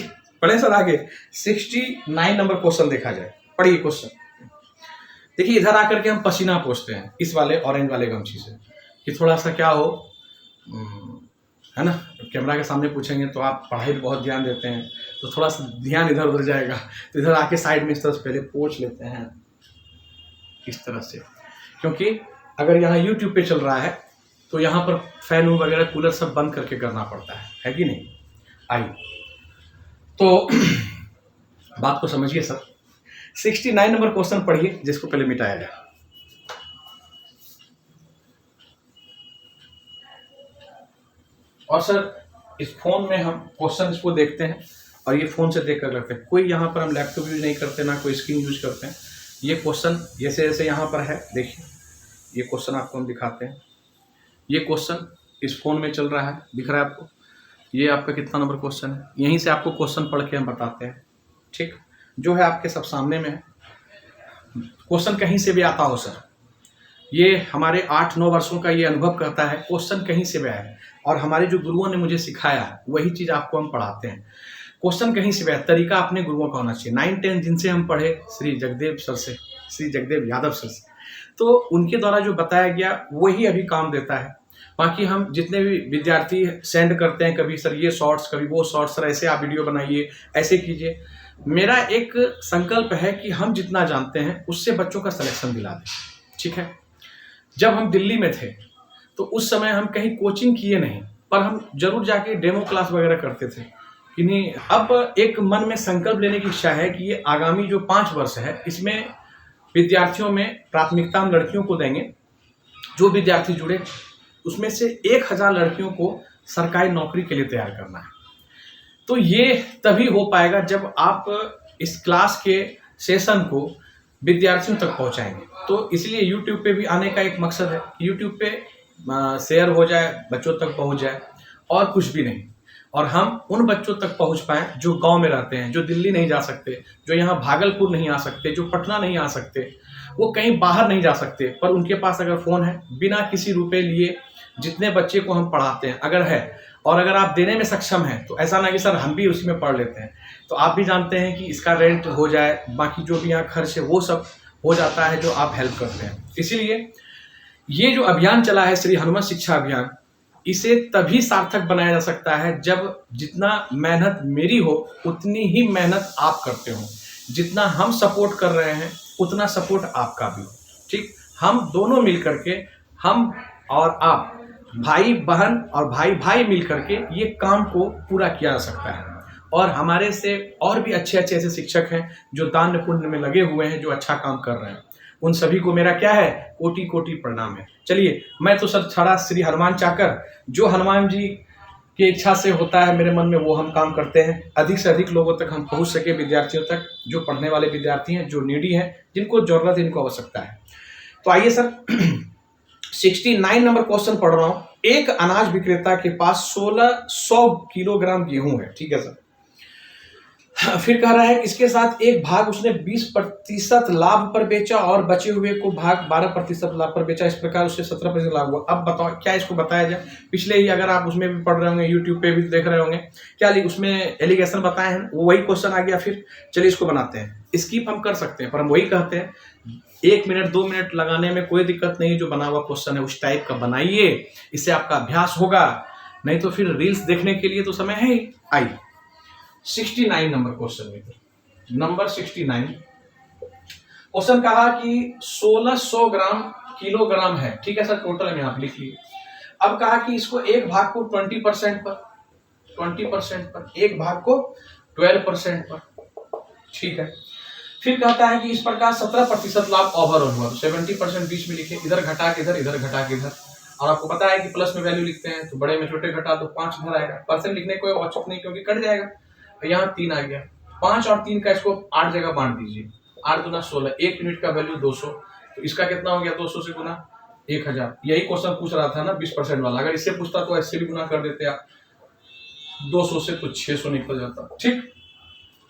पढ़े सर आगे। 69 नंबर क्वेश्चन देखा जाए, पढ़िए क्वेश्चन। देखिए इधर आकर के हम पसीना पोंछते हैं इस वाले ऑरेंज वाले गमछी से, कि थोड़ा सा क्या हो, है ना। कैमरा के सामने पूछेंगे तो आप पढ़ाई पर बहुत ध्यान देते हैं, तो थोड़ा सा ध्यान इधर उधर जाएगा, तो इधर आके साइड में इस तरह से पहले पोंछ लेते हैं इस तरह से, क्योंकि अगर यहाँ यूट्यूब पे चल रहा है तो यहाँ पर फैन वगैरह कूलर सब बंद करके करना पड़ता है कि नहीं। आइए तो बात को समझिए सर। 69 नंबर क्वेश्चन पढ़िए, जिसको पहले मिटाया जाए। और सर इस फोन में हम क्वेश्चन को देखते हैं और ये फोन से देख कर करते हैं। कोई यहाँ पर हम लैपटॉप यूज नहीं करते, ना कोई स्क्रीन यूज करते हैं। ये क्वेश्चन जैसे जैसे यहाँ पर है, देखिए ये क्वेश्चन आपको हम दिखाते हैं। ये क्वेश्चन इस फोन में चल रहा है, दिख रहा है आपको। ये आपका कितना नंबर क्वेश्चन है, यहीं से आपको क्वेश्चन पढ़ के हम बताते हैं। ठीक, जो है आपके सब सामने में है। क्वेश्चन कहीं से भी आता हो सर, ये हमारे 8-9 वर्षों का ये अनुभव कहता है, क्वेश्चन कहीं से भी आए और हमारे जो गुरुओं ने मुझे सिखाया वही चीज़ आपको हम पढ़ाते हैं। क्वेश्चन कहीं से भी आए, तरीका अपने गुरुओं का होना चाहिए। 9-10 जिनसे हम पढ़े, श्री जगदेव सर से, श्री जगदेव यादव सर से, तो उनके द्वारा जो बताया गया वही अभी काम देता है। बाकी हम जितने भी विद्यार्थी सेंड करते हैं, कभी सर ये शॉर्ट्स, कभी वो शॉर्ट्स, सर ऐसे आप वीडियो बनाइए, ऐसे कीजिए। मेरा एक संकल्प है कि हम जितना जानते हैं उससे बच्चों का सिलेक्शन दिला दें। ठीक है, जब हम दिल्ली में थे तो उस समय हम कहीं कोचिंग किए नहीं, पर हम जरूर जाके डेमो क्लास वगैरह करते थे कि नहीं। अब एक मन में संकल्प लेने की इच्छा है कि ये आगामी जो 5 वर्ष है इसमें विद्यार्थियों में प्राथमिकता हम लड़कियों को देंगे। जो विद्यार्थी जुड़े उसमें से 1000 लड़कियों को सरकारी नौकरी के लिए तैयार करना है। तो ये तभी हो पाएगा जब आप इस क्लास के सेशन को विद्यार्थियों तक पहुंचाएंगे। तो इसलिए YouTube पे भी आने का एक मकसद है, YouTube पे शेयर हो जाए, बच्चों तक पहुंच जाए, और कुछ भी नहीं। और हम उन बच्चों तक पहुंच पाएं जो गांव में रहते हैं, जो दिल्ली नहीं जा सकते, जो यहाँ भागलपुर नहीं आ सकते, जो पटना नहीं आ सकते, वो कहीं बाहर नहीं जा सकते, पर उनके पास अगर फ़ोन है, बिना किसी रुपए लिए जितने बच्चे को हम पढ़ाते हैं अगर है, और अगर आप देने में सक्षम हैं, तो ऐसा ना कि सर हम भी उसी में पढ़ लेते हैं, तो आप भी जानते हैं कि इसका रेंट हो जाए, बाकी जो भी यहाँ खर्च है वो सब हो जाता है जो आप हेल्प करते हैं। इसीलिए ये जो अभियान चला है श्री हनुमत शिक्षा अभियान, इसे तभी सार्थक बनाया जा सकता है जब जितना मेहनत मेरी हो उतनी ही मेहनत आप करते हो। जितना हम सपोर्ट कर रहे हैं उतना सपोर्ट आपका भी हो। ठीक, हम दोनों मिल करके, हम और आप, भाई बहन और भाई भाई मिल करके ये काम को पूरा किया जा सकता है। और हमारे से और भी अच्छे अच्छे ऐसे शिक्षक हैं जो दान पुण्य में लगे हुए हैं, जो अच्छा काम कर रहे हैं। उन सभी को मेरा क्या है, कोटि कोटि प्रणाम है। चलिए, मैं तो सर छड़ा श्री हनुमान चाकर, जो हनुमान जी की इच्छा से होता है मेरे मन में, वो हम काम करते हैं। अधिक से अधिक लोगों तक हम पहुंच सके, विद्यार्थियों तक, जो पढ़ने वाले विद्यार्थी हैं, जो नीडी हैं, जिनको जरूरत है, इनको आवश्यकता है। तो आइए सर 69 नंबर क्वेश्चन पढ़ रहा हूं। एक अनाज विक्रेता के पास 1600 किलोग्राम गेहूं है, ठीक है सर। फिर कह रहा है इसके साथ एक भाग उसने 20% लाभ पर बेचा और बचे हुए को भाग 12% लाभ पर बेचा। इस प्रकार उससे 17% लाभ हुआ। अब बताओ क्या इसको बताया जाए। पिछले ही अगर आप उसमें भी पढ़ रहे होंगे, यूट्यूब पे भी देख रहे होंगे, क्या उसमें एलिगेशन बताए हैं, वो वही क्वेश्चन आ गया। फिर चलिए इसको बनाते हैं। स्किप हम कर सकते हैं, पर हम वही कहते हैं 1 मिनट 2 मिनट लगाने में कोई दिक्कत नहीं है। जो बना हुआ क्वेश्चन है उस टाइप का बनाइए, इससे आपका अभ्यास होगा। नहीं तो फिर रील्स देखने के लिए तो समय है ही। आइए 69 नंबर क्वेश्चन में, नंबर 69 क्वेश्चन कहा कि 1600 ग्राम किलोग्राम है, ठीक है सर, टोटल में आप लिख लिए। अब कहा कि इसको एक भाग को 20% पर, एक भाग को 12% पर, ठीक है। फिर कहता है कि इस प्रकार 17% लाभ ओवरऑल हुआ, तो 70% बीच में लिखे, इधर घटा के इधर, इधर घटा के इधर। और आपको पता है कि प्लस में वैल्यू लिखते हैं, तो बड़े में छोटे घटा दो, 5 इधर आएगा। परसेंट लिखने कोई औचित्य नहीं, क्योंकि कट जाएगा। तो यहाँ 3 आ गया, 5 और 3 का इसको 8 जगह बांट दीजिए। 8 दूना 16, 1 मिनट का वैल्यू 200, तो इसका कितना हो गया, 200 से गुना 1000। यही क्वेश्चन पूछ रहा था ना 20% वाला। अगर इससे पूछता तो ऐसे भी गुना कर देते आप, 200 से तो 600 निकल जाता। ठीक,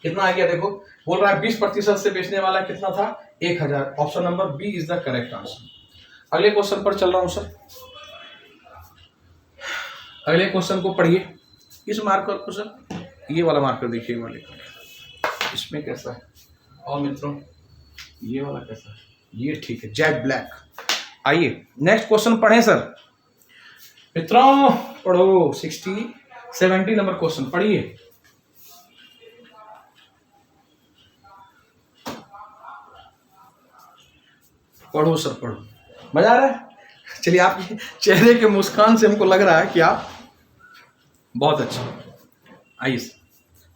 कितना आ गया देखो, बोल रहा है 20% से बेचने वाला कितना था, 1000। Option number B is the correct answer. अगले क्वेश्चन पर चल रहा हूं सर। अगले क्वेश्चन को पढ़िए। इस मार्कर को सर, ये वाला मार्कर देखिए, वाले इसमें कैसा है, और मित्रों ये वाला कैसा है, ये ठीक है, जेट ब्लैक। आइए नेक्स्ट क्वेश्चन पढ़ें सर। मित्रों पढ़ो, 70 नंबर क्वेश्चन पढ़िए। पढ़ो सर पढ़ो, मजा आ रहा है। चलिए, आपके चेहरे के मुस्कान से हमको लग रहा है कि आप बहुत अच्छा। आइए,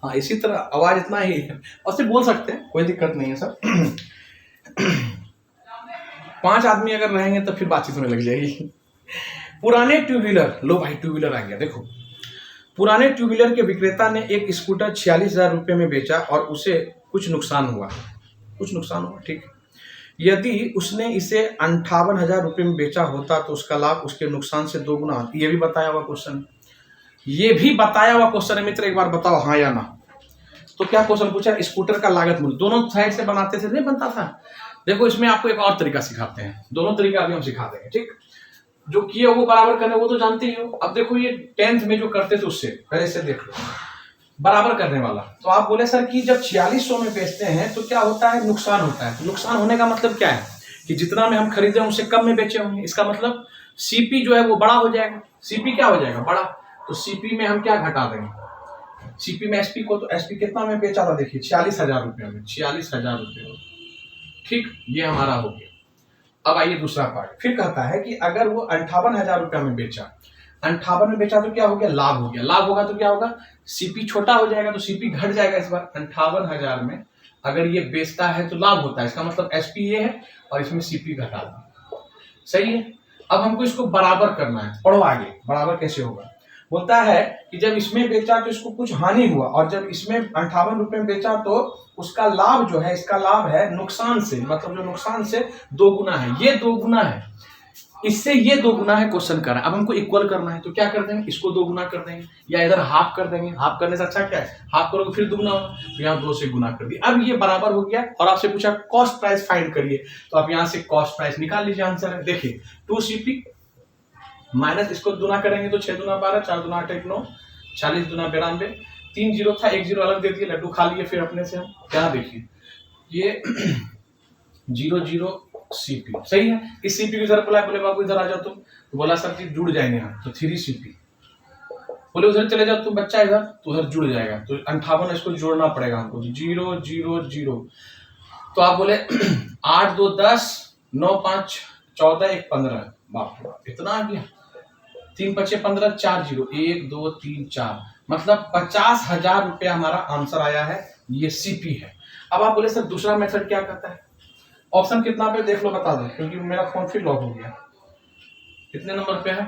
हाँ इसी तरह आवाज इतना ही है, और सिर्फ बोल सकते हैं, कोई दिक्कत नहीं है सर। 5 आदमी अगर रहेंगे तो फिर बातचीत होने लग जाएगी। पुराने टू व्हीलर, लो भाई टू व्हीलर आ गया देखो। पुराने टू व्हीलर के विक्रेता ने एक स्कूटर 46,000 रुपये में बेचा और उसे कुछ नुकसान हुआ, ठीक। यदि उसने इसे 58,000 रुपये में बेचा होता तो उसका लाभ उसके नुकसान से 2 गुना होता। ये भी बताया हुआ क्वेश्चन, है मित्र, एक बार बताओ हाँ या ना। तो क्या क्वेश्चन पूछा, स्कूटर का लागत मूल्य दोनों साइड से बनाते थे, नहीं बनता था। देखो इसमें आपको एक और तरीका सिखाते हैं, दोनों तरीका अभी हम सिखा देंगे, ठीक। जो किए वो बराबर करने वो तो जानते ही हो। अब देखो ये 10th में जो करते थे उससे पहले से देख लो, बराबर करने वाला। तो आप बोले सर कि जब 4600 में बेचते हैं तो क्या होता है, नुकसान होता है। तो नुकसान होने का मतलब क्या है कि जितना में हम खरीदे उससे कम में बेचे होंगे। इसका मतलब सीपी जो है वो बड़ा हो जाएगा। सीपी क्या हो जाएगा, बड़ा। तो सीपी में हम क्या घटा देंगे, सीपी में एसपी को, तो एसपी कितना में बेचा था, देखिए 46,000 रुपये में, 46,000 रुपये, ठीक। ये हमारा हो गया। अब आइए दूसरा पार्ट। फिर कहता है कि अगर वो 58,000 रुपये में बेचा, 58 में बेचा तो क्या हो गया, लाभ हो गया। लाभ होगा तो क्या होगा, सीपी छोटा हो जाएगा, तो सीपी घट जाएगा। इस बार 58,000 में अगर ये बेचता है तो लाभ होता है, इसका मतलब एसपी ये है और इसमें सीपी घटा दो, सही है। अब हमको इसको बराबर करना है, पढ़ो आगे बराबर कैसे होगा। बोलता है कि जब इसमें बेचा तो इसको कुछ हानि हुआ, और जब इसमें 58 रुपए में बेचा तो उसका लाभ जो है, इसका लाभ है नुकसान से, मतलब जो नुकसान से 2 गुना है, ये 2 गुना है, इससे ये 2 गुना है क्वेश्चन कर रहा है। अब हमको इक्वल करना है तो क्या कर देंगे, इसको 2 गुना कर देंगे, या इधर हाफ कर देंगे। हाफ करने से अच्छा क्या है, हाफ करोगे फिर 2 गुना होगा, तो यहाँ 2 से गुना कर दिया। अब ये बराबर हो गया और आपसे पूछा कॉस्ट प्राइस फाइंड करिए, तो आप यहाँ से कॉस्ट प्राइस निकाल लीजिए। आंसर है देखिए 2CP माइनस इसको गुना करेंगे तो 6 दूना 12, 4 दूना 8 1 9, 40 दूना 92, 3 जीरो था, 1 जीरो अलग दे दिए, लड्डू खा लिए फिर अपने से हम। क्या देखिए ये 0 सीपी, सही है। इस सीपी को इधर बुलाए, बोले बाबू इधर आ जाओ तुम, तो बोला सर जी जुड़ जाएंगे हम, तो 3CP। बोले उधर चले जाओ तुम बच्चा इधर, तो उधर जुड़ जाएगा, तो 58 इसको जोड़ना पड़ेगा हमको, 0 0 0। तो आप बोले 8 2 10, 9 5 14, 1 15, बाप रे बाप इतना आ गया, 3 5 15, 4 0, 1 2 3 4, मतलब 50,000 रुपया हमारा आंसर आया है, ये सीपी है। अब आप बोले सर दूसरा मेथड क्या करता है, ऑप्शन कितना पे देख लो बता दो, क्योंकि मेरा फोन फिर लॉक हो गया। कितने नंबर पे है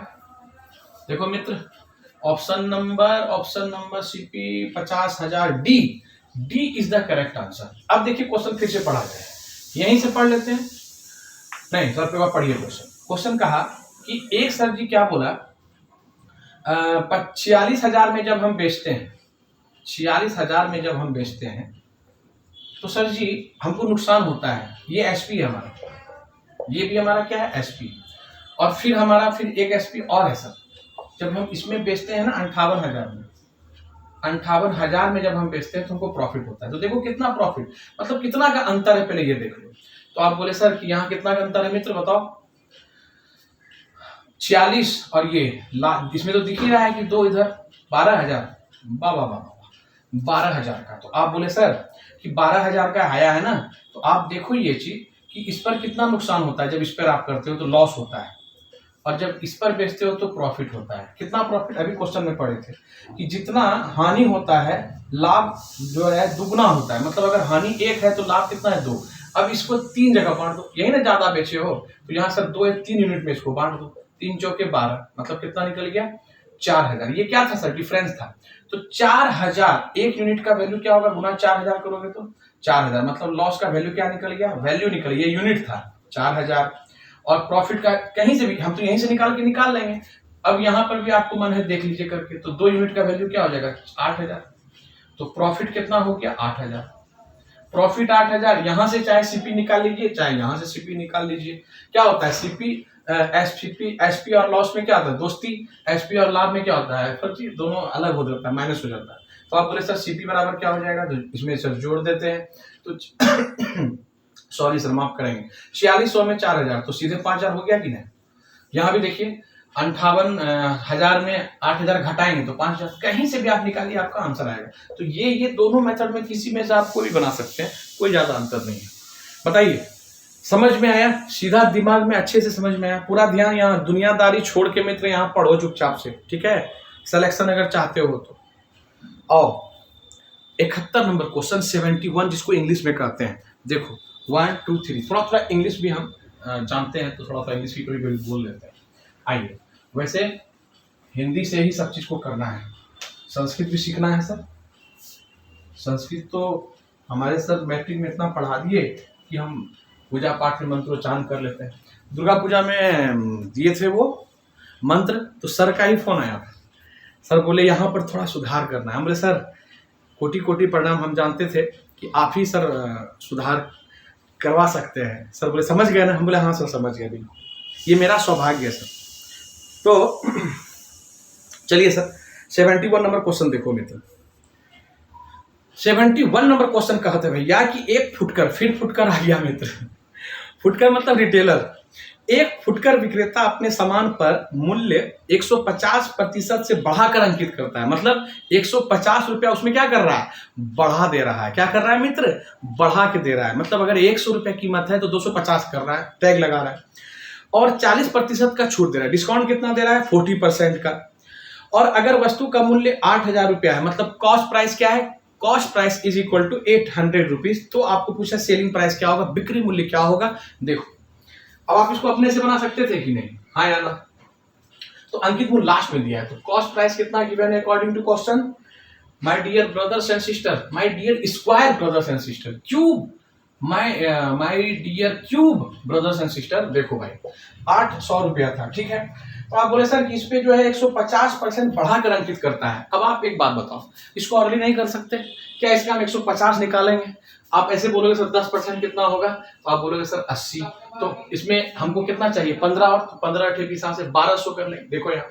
देखो मित्र, option number CP 50,000, D is the correct answer. अब देखिए क्वेश्चन फिर से पढ़ा जाए, यहीं से पढ़ लेते हैं, नहीं सर पे पढ़िए क्वेश्चन कहा कि एक सर जी क्या बोला, 46,000 में जब हम बेचते हैं, 46,000 में जब हम बेचते हैं तो सर जी हमको नुकसान होता है, ये एसपी है हमारा, ये भी हमारा क्या है एसपी, और फिर हमारा फिर एक एसपी और है सर, जब हम इसमें बेचते हैं ना 58,000 में, 58,000 में जब हम बेचते हैं तो हमको प्रॉफिट होता है। तो देखो कितना प्रॉफिट, मतलब कितना का अंतर है, पहले ये देख लो। तो आप बोले सर कि यहाँ कितना का अंतर है मित्र बताओ, 46 और ये इसमें तो दिख ही रहा है कि 2 इधर 12,000, वाह 12,000 का। तो आप बोले सर कि 12,000 का आया है ना, तो आप देखो ये चीज कि इस पर कितना नुकसान होता है, जब इस पर आप करते हो तो लॉस होता है, और जब इस पर बेचते हो तो प्रॉफिट होता है। कितना प्रॉफिट, अभी क्वेश्चन में पढ़े थे कि जितना हानि होता है लाभ जो है दुगना होता है, मतलब अगर हानि 1 है तो लाभ कितना है 2। अब इसको 3 जगह बांट दो, यही ना ज्यादा बेचे हो तो यहाँ सर 2 या 3 यूनिट में इसको बांट दो, 3 चौके 12, मतलब कितना निकल गया 4,000। ये क्या था सर, डिफरेंस था। तो 4,000 एक यूनिट का वैल्यू क्या होगा, गुना 4,000 करोगे तो 4,000, मतलब लॉस का वैल्यू क्या निकल गया, वैल्यू निकल गया, यूनिट था 4,000, और प्रॉफिट का कहीं से भी हम तो यहीं से निकाल लेंगे। अब यहाँ पर भी आपको मन है देख लीजिए करके, तो 2 यूनिट का वैल्यू क्या हो जाएगा 8,000, तो प्रॉफिट कितना हो गया 8,000, प्रॉफिट 8,000। यहां से चाहे सीपी निकाल लीजिए, चाहे यहां से सीपी निकाल लीजिए। क्या होता है सीपी एसपी और लॉस में क्या होता है दोस्ती, एसपी और लाभ में क्या होता है फर्जी, दोनों अलग हो जाता है, माइनस हो जाता है। तो आप बोले सर सीपी बराबर क्या हो जाएगा, तो इसमें सर जोड़ देते हैं, तो सॉरी सर माफ करेंगे, 4600 में 4,000, तो सीधे 5,000 हो गया कि नहीं। यहाँ भी देखिए 58,000 में 8,000 घटाएंगे तो 5,000, कहीं से भी आप निकालिए आपका आंसर आएगा। तो ये दोनों मेथड में किसी में से आप कोई बना सकते हैं, कोई ज्यादा अंतर नहीं है। बताइए समझ में आया, सीधा दिमाग में अच्छे से समझ में आया, पूरा ध्यान यहाँ दुनियादारी छोड़ के मित्र यहाँ पढ़ो चुपचाप से, ठीक है। सिलेक्शन अगर चाहते हो तो आओ 71 नंबर क्वेश्चन 71, जिसको इंग्लिश में कहते हैं। देखो 1 2 3, थोड़ा इंग्लिश भी हम जानते हैं तो थोड़ा इंग्लिश भी कभी बोल लेते हैं। आइए, वैसे हिंदी से ही सब चीज को करना है, संस्कृत भी सीखना है सर। संस्कृत तो हमारे सर मैट्रिक में इतना पढ़ा दिए कि हम पूजा पाठ में मंत्रोच्चारण कर लेते हैं। दुर्गा पूजा में दिए थे वो मंत्र, तो सर का ही फोन आया, सर बोले यहाँ पर थोड़ा सुधार करना है। हम बोले सर कोटि कोटि प्रणाम, हम जानते थे कि आप ही सर सुधार करवा सकते हैं। सर बोले समझ गए ना, हम बोले हाँ सर समझ गए, बिल्कुल ये मेरा सौभाग्य है सर। तो चलिए सर 71 नंबर क्वेश्चन देखो मित्र। 71 नंबर क्वेश्चन कहते भैया कि एक फुटकर, फिर फुटकर आ गया मित्र, फुटकर मतलब रिटेलर, एक फुटकर विक्रेता अपने सामान पर मूल्य 150% से बढ़ाकर अंकित करता है, मतलब 150 रुपया उसमें क्या कर रहा है, बढ़ा दे रहा है। क्या कर रहा है मित्र, बढ़ा के दे रहा है, मतलब अगर 100 रुपया कीमत है तो 250 कर रहा है, टैग लगा रहा है, और 40% का छूट दे रहा है। डिस्काउंट कितना दे रहा है 40% का। और अगर वस्तु का मूल्य 8,000 रुपया है, मतलब कॉस्ट प्राइस क्या है, cost price is equal to 800 rupees. तो आपको पूछा सेलिंग प्राइस क्या होगा, बिक्री मूल्य क्या होगा। देखो अब आप इसको अपने से बना सकते थे कि नहीं, हाँ या ना। तो अंकित वो लास्ट में दिया है, तो कॉस्ट प्राइस कितना गिवन है according to question. My dear brothers and sister, my dear square brothers and sister, cube my dear cube brothers and sister. देखो भाई 800 रुपया था, ठीक है। तो आप बोले सर कि इस पे जो है 150% बढ़ाकर अंकित करता है। अब आप एक बात बताओ, इसको अर्ली नहीं कर सकते क्या? इसका हम 150 निकालेंगे, आप ऐसे बोलोगे सर 10% कितना होगा, तो आप बोलोगे सर 80। तो इसमें हमको कितना चाहिए 15, और 15 अठे की से 1200 कर लें। देखो यहाँ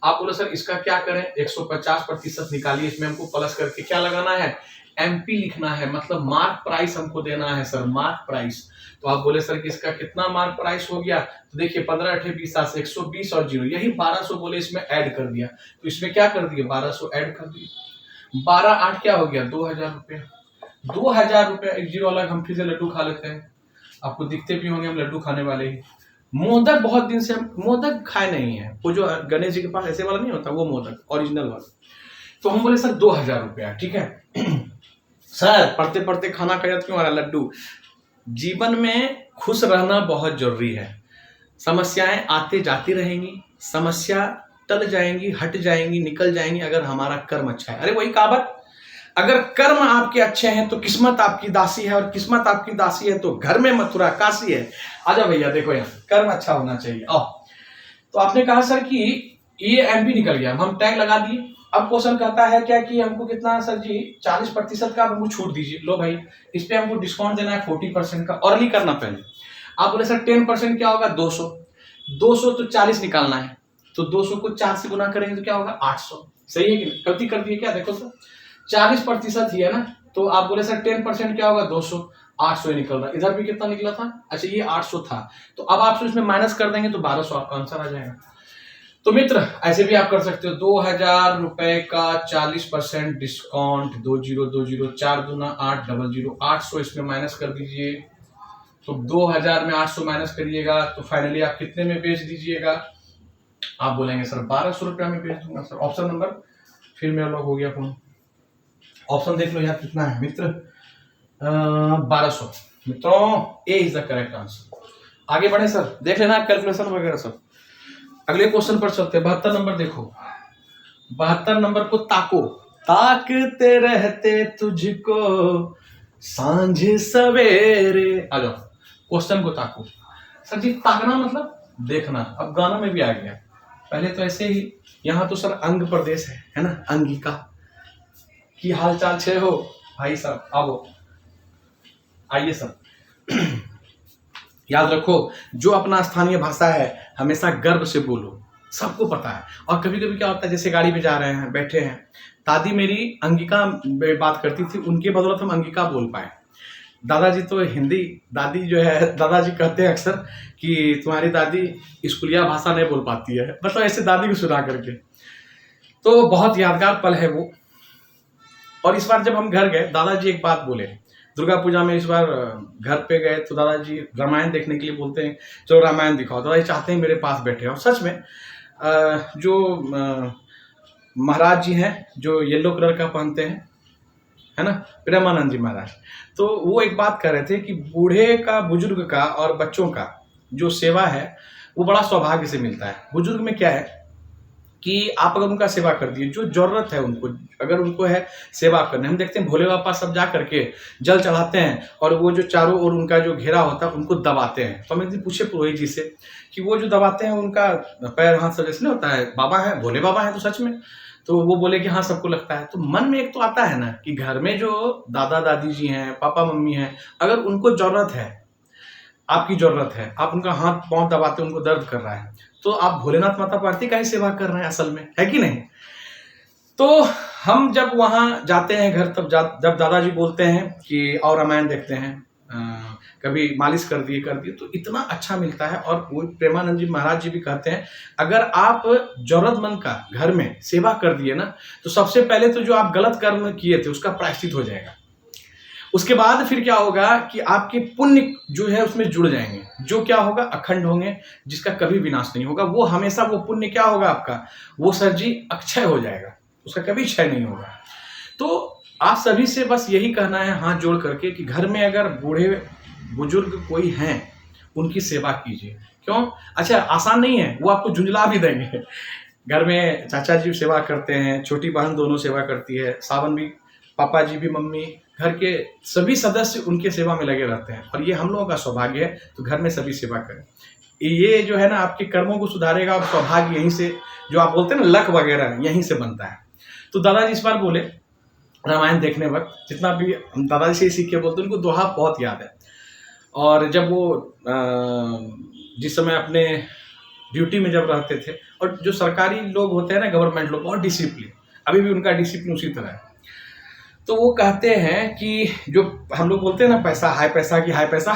आप बोलो सर इसका क्या करें, 150% निकालिए, इसमें हमको प्लस करके क्या लगाना है, एमपी लिखना है, मतलब मार्क प्राइस हमको देना है सर, मार्क प्राइस। तो आप बोले सर कि इसका कितना मार्क प्राइस हो गया, तो देखिए 15 अठे 20 से 120 और 0, यही 1200 बोले इसमें ऐड कर दिया। तो इसमें क्या कर दिए 1200 ऐड कर दिए, 12 8 क्या हो गया 2000 रुपया। 2000 रुपया, एक जीरो अलग, हम फिर से लड्डू खा लेते हैं। आपको दिखते भी होंगे हम लड्डू खाने वाले ही। मोदक बहुत दिन से हम मोदक खाए नहीं है, वो जो गणेश जी के पास ऐसे वाला नहीं होता, वो मोदक ओरिजिनल वाला। तो हम बोले सर 2000 रुपया, ठीक है। सर पढ़ते पढ़ते खाना खा क्यों आ रहा लड्डू। जीवन में खुश रहना बहुत जरूरी है। समस्याएं आते जाती रहेंगी, समस्या टल जाएंगी, हट जाएंगी, निकल जाएंगी अगर हमारा कर्म अच्छा है। अरे वही कहावत, अगर कर्म आपके अच्छे हैं तो किस्मत आपकी दासी है, और किस्मत आपकी दासी है तो घर में मथुरा काशी है। आजा भैया देखो यहाँ कर्म अच्छा होना चाहिए। आओ, तो आपने कहा सर कि ये एमपी निकल गया, हम टैग लगा दिए। अब क्वेश्चन कहता है क्या कि हमको कितना सर जी 40% का हमको छूट दीजिए। लो भाई इस पे हमको डिस्काउंट देना है 40% का, और नहीं करना पहले। आप बोले सर 10% क्या होगा 200, 200 तो 40 निकालना है, तो 200 को 4 से गुना करेंगे तो क्या होगा 800। सही है कि नहीं, गलती कर दिए क्या, देखो सर 40% ही है ना। तो आप बोले सर 10% क्या होगा 200, 800 ही निकल रहा है। इधर भी कितना निकला था, अच्छा ये 800 था, तो अब 800 इसमें माइनस कर देंगे तो 1200 आपका आंसर आ जाएगा। तो मित्र ऐसे भी आप कर सकते हो, 2000 रुपए का 40% डिस्काउंट, 2020 4 दूना 8 00 800 इसमें माइनस कर दीजिए। तो 2000 में 800 माइनस करिएगा तो फाइनली आप कितने में बेच दीजिएगा। आप बोलेंगे सर 1200 रुपया में बेच दूंगा सर। ऑप्शन नंबर, फिर मेरा लॉक हो गया फोन, ऑप्शन देख लो यार कितना है मित्र, 1200। मित्रों ए इज द करेक्ट आंसर। आगे बढ़े सर, देख लेना कैलकुलेशन वगैरह सब। अगले क्वेश्चन पर चलते हैं, 72 नंबर देखो। 72 नंबर को ताको, ताकते रहते तुझको सांझ सवेरे। आ जाओ क्वेश्चन को ताको। सर जी ताकना मतलब देखना, अब गाना में भी आ गया। पहले तो ऐसे ही, यहाँ तो सर अंग प्रदेश है ना, अंगिका की हाल चाल छे हो भाई साहब, आओ आइए सर। याद रखो जो अपना स्थानीय भाषा है हमेशा गर्व से बोलो, सबको पता है। और कभी कभी क्या होता है, जैसे गाड़ी में जा रहे हैं, बैठे हैं, दादी मेरी अंगिका बात करती थी, उनके बदौलत हम अंगिका बोल पाए। दादाजी तो हिंदी, दादी जो है, दादाजी कहते हैं अक्सर कि तुम्हारी दादी स्कूलिया भाषा नहीं बोल पाती है, मतलब ऐसे दादी को सुना करके। तो बहुत यादगार पल है वो। और इस बार जब हम घर गए, दादाजी एक बात बोले, दुर्गा पूजा में इस बार घर पे गए तो दादाजी रामायण देखने के लिए बोलते हैं, चलो रामायण दिखाओ। दादाजी चाहते हैं मेरे पास बैठे। और सच में जो महाराज जी हैं जो येलो कलर का पहनते हैं, है ना, प्रेमानंद जी महाराज, तो वो एक बात कह रहे थे कि बूढ़े का, बुजुर्ग का और बच्चों का जो सेवा है वो बड़ा सौभाग्य से मिलता है। बुजुर्ग में क्या है कि आप अगर उनका सेवा कर दिए, जो जरूरत है उनको, अगर उनको है सेवा करने, हम देखते हैं भोले बाबा सब जा करके जल चढ़ाते हैं और वो जो चारों ओर उनका जो घेरा होता है उनको दबाते हैं। तो हम एक दिन पूछे पुरोहित जी से कि वो जो दबाते हैं उनका पैर हाथ सब जैसे नहीं होता है, बाबा है, भोले बाबा है तो सच में? तो वो बोले कि हाँ सबको लगता है। तो मन में एक तो आता है ना कि घर में जो दादा दादी जी हैं, पापा मम्मी हैं, अगर उनको जरूरत है, आपकी जरूरत है, आप उनका हाथ पांव दबाते उनको दर्द कर रहा है, तो आप भोलेनाथ माता पार्वती का ही सेवा कर रहे हैं असल में, है कि नहीं? तो हम जब वहां जाते हैं घर, तब जब दादाजी बोलते हैं कि और रामायण देखते हैं, कभी मालिश कर दिए, तो इतना अच्छा मिलता है। और वो प्रेमानंद जी महाराज जी भी कहते हैं, अगर आप जरूरतमंद का घर में सेवा कर दिए ना, तो सबसे पहले तो जो आप गलत कर्म किए थे उसका प्रायश्चित हो जाएगा। उसके बाद फिर क्या होगा कि आपके पुण्य जो है उसमें जुड़ जाएंगे, जो क्या होगा अखंड होंगे, जिसका कभी विनाश नहीं होगा। वो हमेशा वो पुण्य क्या होगा आपका, वो सर जी अक्षय हो जाएगा, उसका कभी क्षय नहीं होगा। तो आप सभी से बस यही कहना है हाथ जोड़ करके कि घर में अगर बूढ़े बुजुर्ग कोई हैं, उनकी सेवा कीजिए। क्यों? अच्छा, आसान नहीं है, वो आपको झुंझला भी देंगे। घर में चाचा जी सेवा करते हैं, छोटी बहन दोनों सेवा करती है, सावन भी पापा जी भी, मम्मी, घर के सभी सदस्य उनके सेवा में लगे रहते हैं और ये हम लोगों का सौभाग्य है। तो घर में सभी सेवा करें। ये जो है ना आपके कर्मों को सुधारेगा और सौभाग्य यहीं से, जो आप बोलते हैं ना लक वगैरह, यहीं से बनता है। तो दादाजी इस बार बोले रामायण देखने वक्त, जितना भी हम दादाजी से ही सीख के बोलते हैं, उनको दोहा बहुत याद है। और जब वो जिस समय अपने ड्यूटी में जब रहते थे, और जो सरकारी लोग होते हैं ना, गवर्नमेंट लोग, बहुत डिसिप्लिन, अभी भी उनका डिसिप्लिन उसी तरह है। तो वो कहते हैं कि जो हम लोग बोलते हैं ना पैसा, हाय पैसा की हाय पैसा,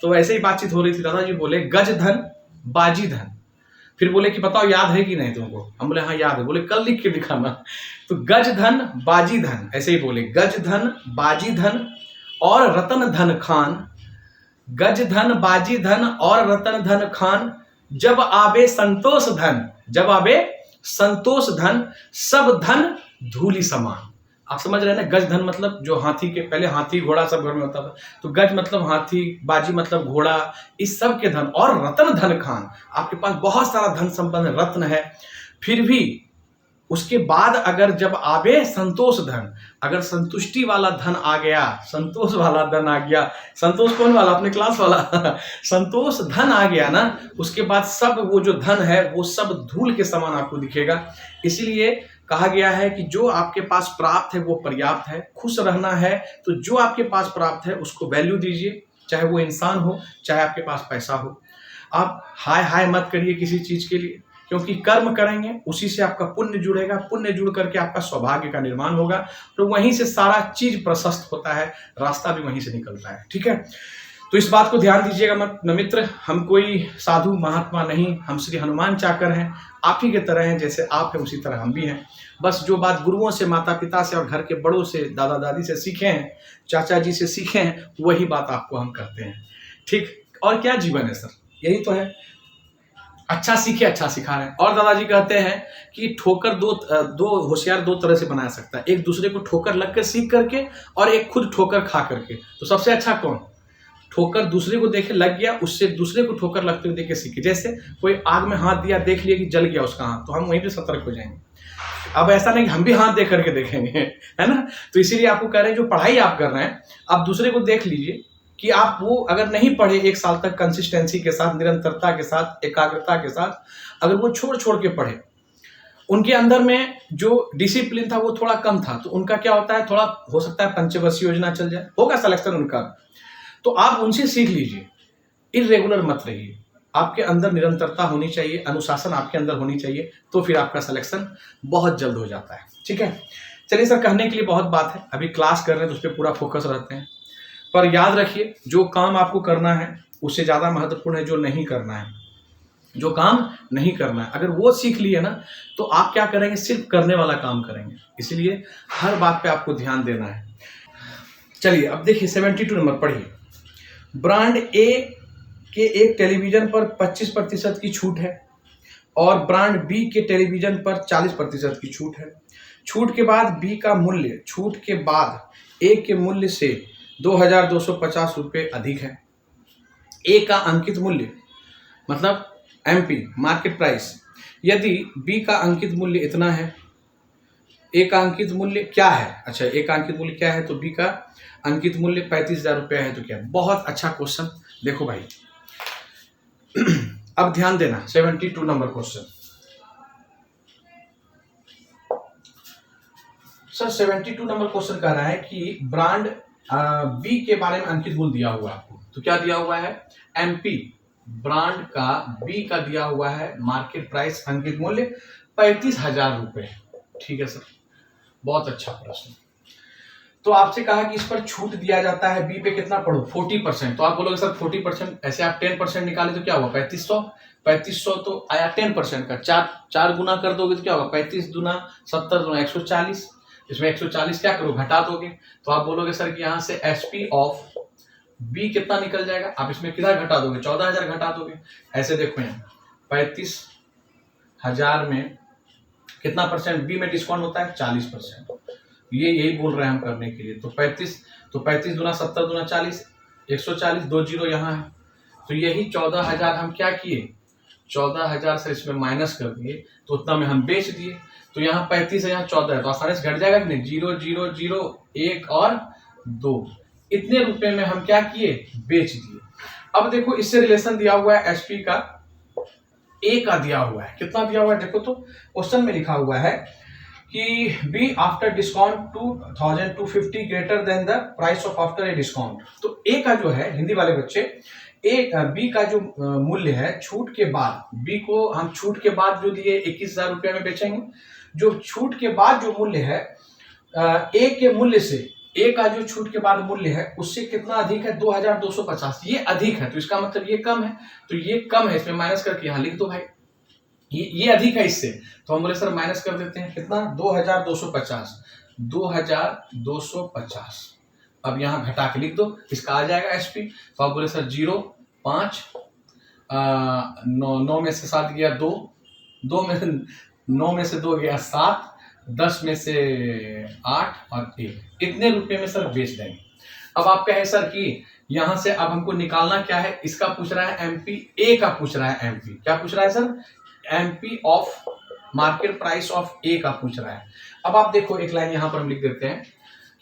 तो वैसे ही बातचीत हो रही थी। दादाजी बोले गज धन बाजी धन। फिर बोले कि बताओ याद है कि नहीं तुमको? हम बोले हाँ याद है। बोले कल लिख के दिखाना। तो गज धन बाजी धन, ऐसे ही बोले, गज धन बाजी धन और रतन धन खान, गज धन बाजी धन और रतन धन खान, जब आवे संतोष धन, जब आवे संतोष धन, सब धन धूलि समान। आप समझ रहे हैं ना? गज धन मतलब जो हाथी के, पहले हाथी घोड़ा सब घर में होता था, तो गज मतलब हाथी, बाजी मतलब घोड़ा, इस सब के धन, और रतन धन खान, आपके पास बहुत सारा धन संपन्न रत्न है, फिर भी उसके बाद अगर जब आवे संतोष धन, अगर संतुष्टि वाला धन आ गया, संतोष वाला धन आ गया, संतोष कौन वाला? अपने क्लास वाला संतोष धन आ गया ना, उसके बाद सब वो जो धन है वो सब धूल के समान आपको दिखेगा। इसलिए कहा गया है कि जो आपके पास प्राप्त है वो पर्याप्त है। खुश रहना है तो जो आपके पास प्राप्त है उसको वैल्यू दीजिए, चाहे वो इंसान हो, चाहे आपके पास पैसा हो। आप हाय हाय मत करिए किसी चीज के लिए, क्योंकि कर्म करेंगे उसी से आपका पुण्य जुड़ेगा, पुण्य जुड़ करके आपका सौभाग्य का निर्माण होगा, तो वहीं से सारा चीज प्रशस्त होता है, रास्ता भी वहीं से निकलता है। ठीक है, तो इस बात को ध्यान दीजिएगा मत मित्र। हम कोई साधु महात्मा नहीं, हम श्री हनुमान चाकर हैं, आप ही के तरह हैं, जैसे आप हैं उसी तरह हम भी हैं। बस जो बात गुरुओं से, माता पिता से और घर के बड़ों से, दादा दादी से सीखे हैं, चाचा जी से सीखे हैं, वही बात आपको हम करते हैं। ठीक, और क्या जीवन है सर, यही तो है, अच्छा सीखे अच्छा सिखा रहे हैं। और दादाजी कहते हैं कि ठोकर दो होशियार दो तरह से बना सकता है, एक दूसरे को ठोकर लग कर सीख करके, और एक खुद ठोकर खा करके। तो सबसे अच्छा कौन? ठोकर दूसरे को देखे लग गया, उससे दूसरे को ठोकर लगते हुए देख के सीखे। जैसे कोई आग में हाथ दिया, देख लिया कि जल गया उसका हाथ, तो हम वहीं पे सतर्क हो जाएंगे। अब ऐसा नहीं कि हम भी हाथ देख करके देखेंगे, है ना? तो इसीलिए आपको कह रहे हैं जो पढ़ाई आप कर रहे हैं, आप दूसरे को देख लीजिए कि आप वो अगर नहीं पढ़े एक साल तक कंसिस्टेंसी के साथ, निरंतरता के साथ, एकाग्रता के साथ, अगर वो छोड़ छोड़ के पढ़े, उनके अंदर में जो डिसिप्लिन था वो थोड़ा कम था, तो उनका क्या होता है, थोड़ा हो सकता है पंचवर्षीय योजना चल जाए, होगा सिलेक्शन उनका। तो आप उनसे सीख लीजिए, इर्रेगुलर मत रहिए, आपके अंदर निरंतरता होनी चाहिए, अनुशासन आपके अंदर होनी चाहिए, तो फिर आपका सिलेक्शन बहुत जल्द हो जाता है। ठीक है, चलिए सर, कहने के लिए बहुत बात है, अभी क्लास कर रहे हैं तो उस पर पूरा फोकस रहते हैं, पर याद रखिए जो काम आपको करना है उससे ज़्यादा महत्वपूर्ण है जो नहीं करना है। जो काम नहीं करना है, अगर वो सीख लिए ना, तो आप क्या करेंगे, सिर्फ करने वाला काम करेंगे। इसलिए हर बात पे आपको ध्यान देना है। चलिए अब देखिए 72 नंबर पढ़िए। ब्रांड ए के एक टेलीविजन पर 25% की छूट है और ब्रांड बी के टेलीविजन पर 40% की छूट है। छूट के बाद बी का मूल्य छूट के बाद ए के मूल्य से 2250 रुपये अधिक है। ए का अंकित मूल्य मतलब एमपी मार्केट प्राइस, यदि बी का अंकित मूल्य इतना है, ए का अंकित मूल्य क्या है? अच्छा, ए का अंकित मूल्य क्या है? तो बी का अंकित मूल्य 35,000 रुपया है। तो क्या? बहुत अच्छा क्वेश्चन। देखो भाई अब ध्यान देना, 72 number question. Sir 72 number question कह रहा है कि ब्रांड बी के बारे में अंकित मूल्य दिया हुआ है आपको। तो क्या दिया हुआ है? एमपी ब्रांड का बी का दिया हुआ है मार्केट प्राइस अंकित मूल्य 35,000 रुपये। ठीक है सर, बहुत अच्छा प्रश्न। तो आपसे कहा कि इस पर छूट दिया जाता है, बी पे कितना पढ़ो 40%। तो आप बोलोगे सर 40%, ऐसे आप 10% निकाले तो क्या हुआ 3500। 3500 तो आया 10% का, चार गुना कर दोगे तो क्या होगा 35 दूना 70 दूना 140। इसमें 140 क्या करो घटा दोगे, तो आप बोलोगे सर कि यहाँ से एसपी ऑफ बी कितना निकल जाएगा। आप इसमें कितना घटा दोगे 14,000 घटा दोगे। ऐसे देखो यहाँ 35,000 में कितना परसेंट बी में डिस्काउंट होता है 40%। यही बोल रहे हैं हम करने के लिए। तो 35 दूना 70 दूना 40, 140, 2 जीरो यहाँ है। तो यही 14,000 हम क्या किए, 14,000 से इसमें माइनस कर दिए, तो उतना में हम बेच दिए। तो यहाँ 35 है, यहाँ 14 है, तो आसानी से घट जाएगा कि नहीं, 0 0 0 1 और 2, इतने रुपए में हम क्या किए, बेच दिए। अब देखो इससे रिलेशन दिया हुआ है एसपी का, ए का दिया हुआ है, कितना दिया हुआ है देखो, तो क्वेश्चन में लिखा हुआ है कि B after discount 2,250 greater than the price of after A discount. तो ए का जो है, हिंदी वाले बच्चे, बी का जो मूल्य है छूट के बाद, बी को हम छूट के बाद जो दिए 21,000 रुपये में बेचेंगे। जो छूट के बाद जो मूल्य है ए के मूल्य से, ए का जो छूट के बाद मूल्य है उससे कितना अधिक है, 2,250, ये अधिक है, तो इसका मतलब ये कम है, तो ये कम है, इसमें माइनस करके यहाँ लिख दो भाई, ये अधिक है इससे, तो हम बोले सर माइनस कर देते हैं, कितना, 2,250, 2,250। अब यहाँ घटा के लिख दो, इसका आ जाएगा एसपी। तो आप बोले सर 0 5 9 में से 7 गया 2, 9 में से 2 गया 7, 10 में से 8 और 1, इतने रुपए में सर बेच देंगे। अब आप कहे सर कि यहां से अब हमको निकालना क्या है, इसका पूछ रहा है एमपी, ए का पूछ रहा है एमपी, क्या पूछ रहा है sir, MP of market price of A का पूछ रहा है। अब आप देखो एक लाइन यहां पर हम लिख देते हैं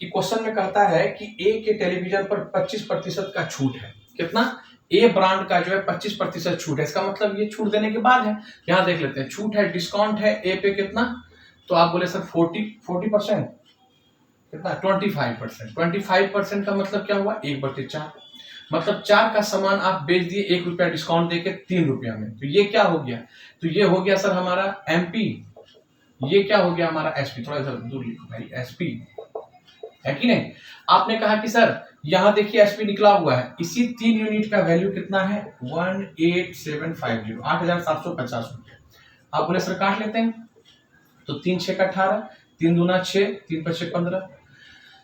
कि क्वेश्चन में कहता है कि ए के टेलीविजन पर 25% का छूट है, कितना, ए ब्रांड का जो है 25% छूट है, इसका मतलब ये छूट देने के बाद है। यहां देख लेते हैं, छूट है, डिस्काउंट है ए पे कितना, तो आप बोले सर 40%, कितना, 25% का मतलब क्या हुआ, 1/4, मतलब 4 का सामान आप बेच दिए 1 रुपया डिस्काउंट देके 3 रुपया में, तो ये क्या हो गया, तो ये हो गया सर हमारा एमपी, ये क्या हो गया हमारा एसपी, थोड़ा सा दूर लिखो भाई, एसपी है कि नहीं। आपने कहा कि सर यहां देखिए एसपी निकला हुआ है, इसी 3 यूनिट का वैल्यू कितना है, 18750, 8,750 रुपये। आप बोले सर काट लेते हैं, तो 3 6 का 18, 3 दूना 6, 3 5 6 15,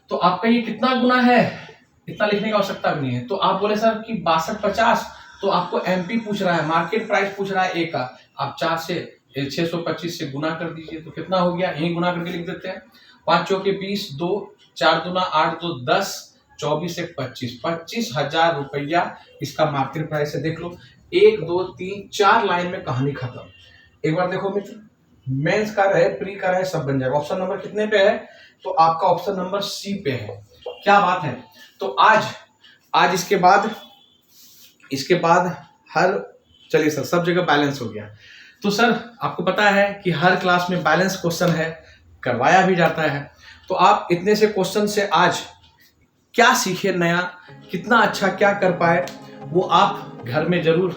तो आपका ये कितना गुना है, इतना लिखने की आवश्यकता भी नहीं है। तो आप बोले सर कि 6250, तो आपको एमपी पूछ रहा है, मार्केट प्राइस पूछ रहा है ए का, आप 4 से 625 से गुना कर दीजिए, तो कितना हो गया, यही गुना करके लिख देते हैं, 5 चौके 20, 2 4 दूना 8, 2 10, 24 1 25, 25,000 रुपया इसका मार्केट प्राइस है। देख लो 1 2 3 4 लाइन में कहानी खत्म। एक बार देखो मित्र, मेंस का रहे, प्री का रहे, सब बन जाएगा। ऑप्शन नंबर कितने पे है, तो आपका ऑप्शन नंबर सी पे है। क्या बात है। तो आज इसके बाद हर, चलिए सर सब जगह बैलेंस हो गया। तो सर आपको पता है कि हर क्लास में बैलेंस क्वेश्चन है, करवाया भी जाता है। तो आप इतने से क्वेश्चन से आज क्या सीखे नया, कितना अच्छा क्या कर पाए, वो आप घर में जरूर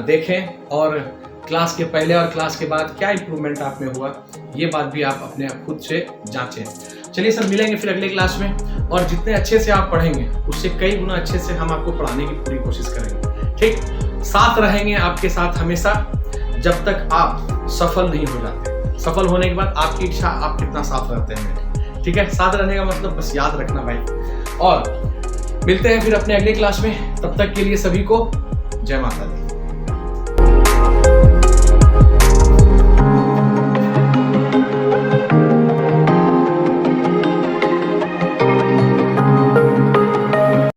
देखें, और क्लास के पहले और क्लास के बाद क्या इंप्रूवमेंट आप में हुआ, ये बात भी आप अपने खुद से जांचें। चलिए सर मिलेंगे फिर अगले क्लास में, और जितने अच्छे से आप पढ़ेंगे उससे कई गुना अच्छे से हम आपको पढ़ाने की पूरी कोशिश करेंगे। ठीक, साथ रहेंगे आपके साथ हमेशा, जब तक आप सफल नहीं हो जाते। सफल होने के बाद आपकी इच्छा आप कितना साथ रहते हैं। ठीक है, साथ रहने का मतलब बस याद रखना भाई। और मिलते हैं फिर अपने अगले क्लास में, तब तक के लिए सभी को जय माता दी।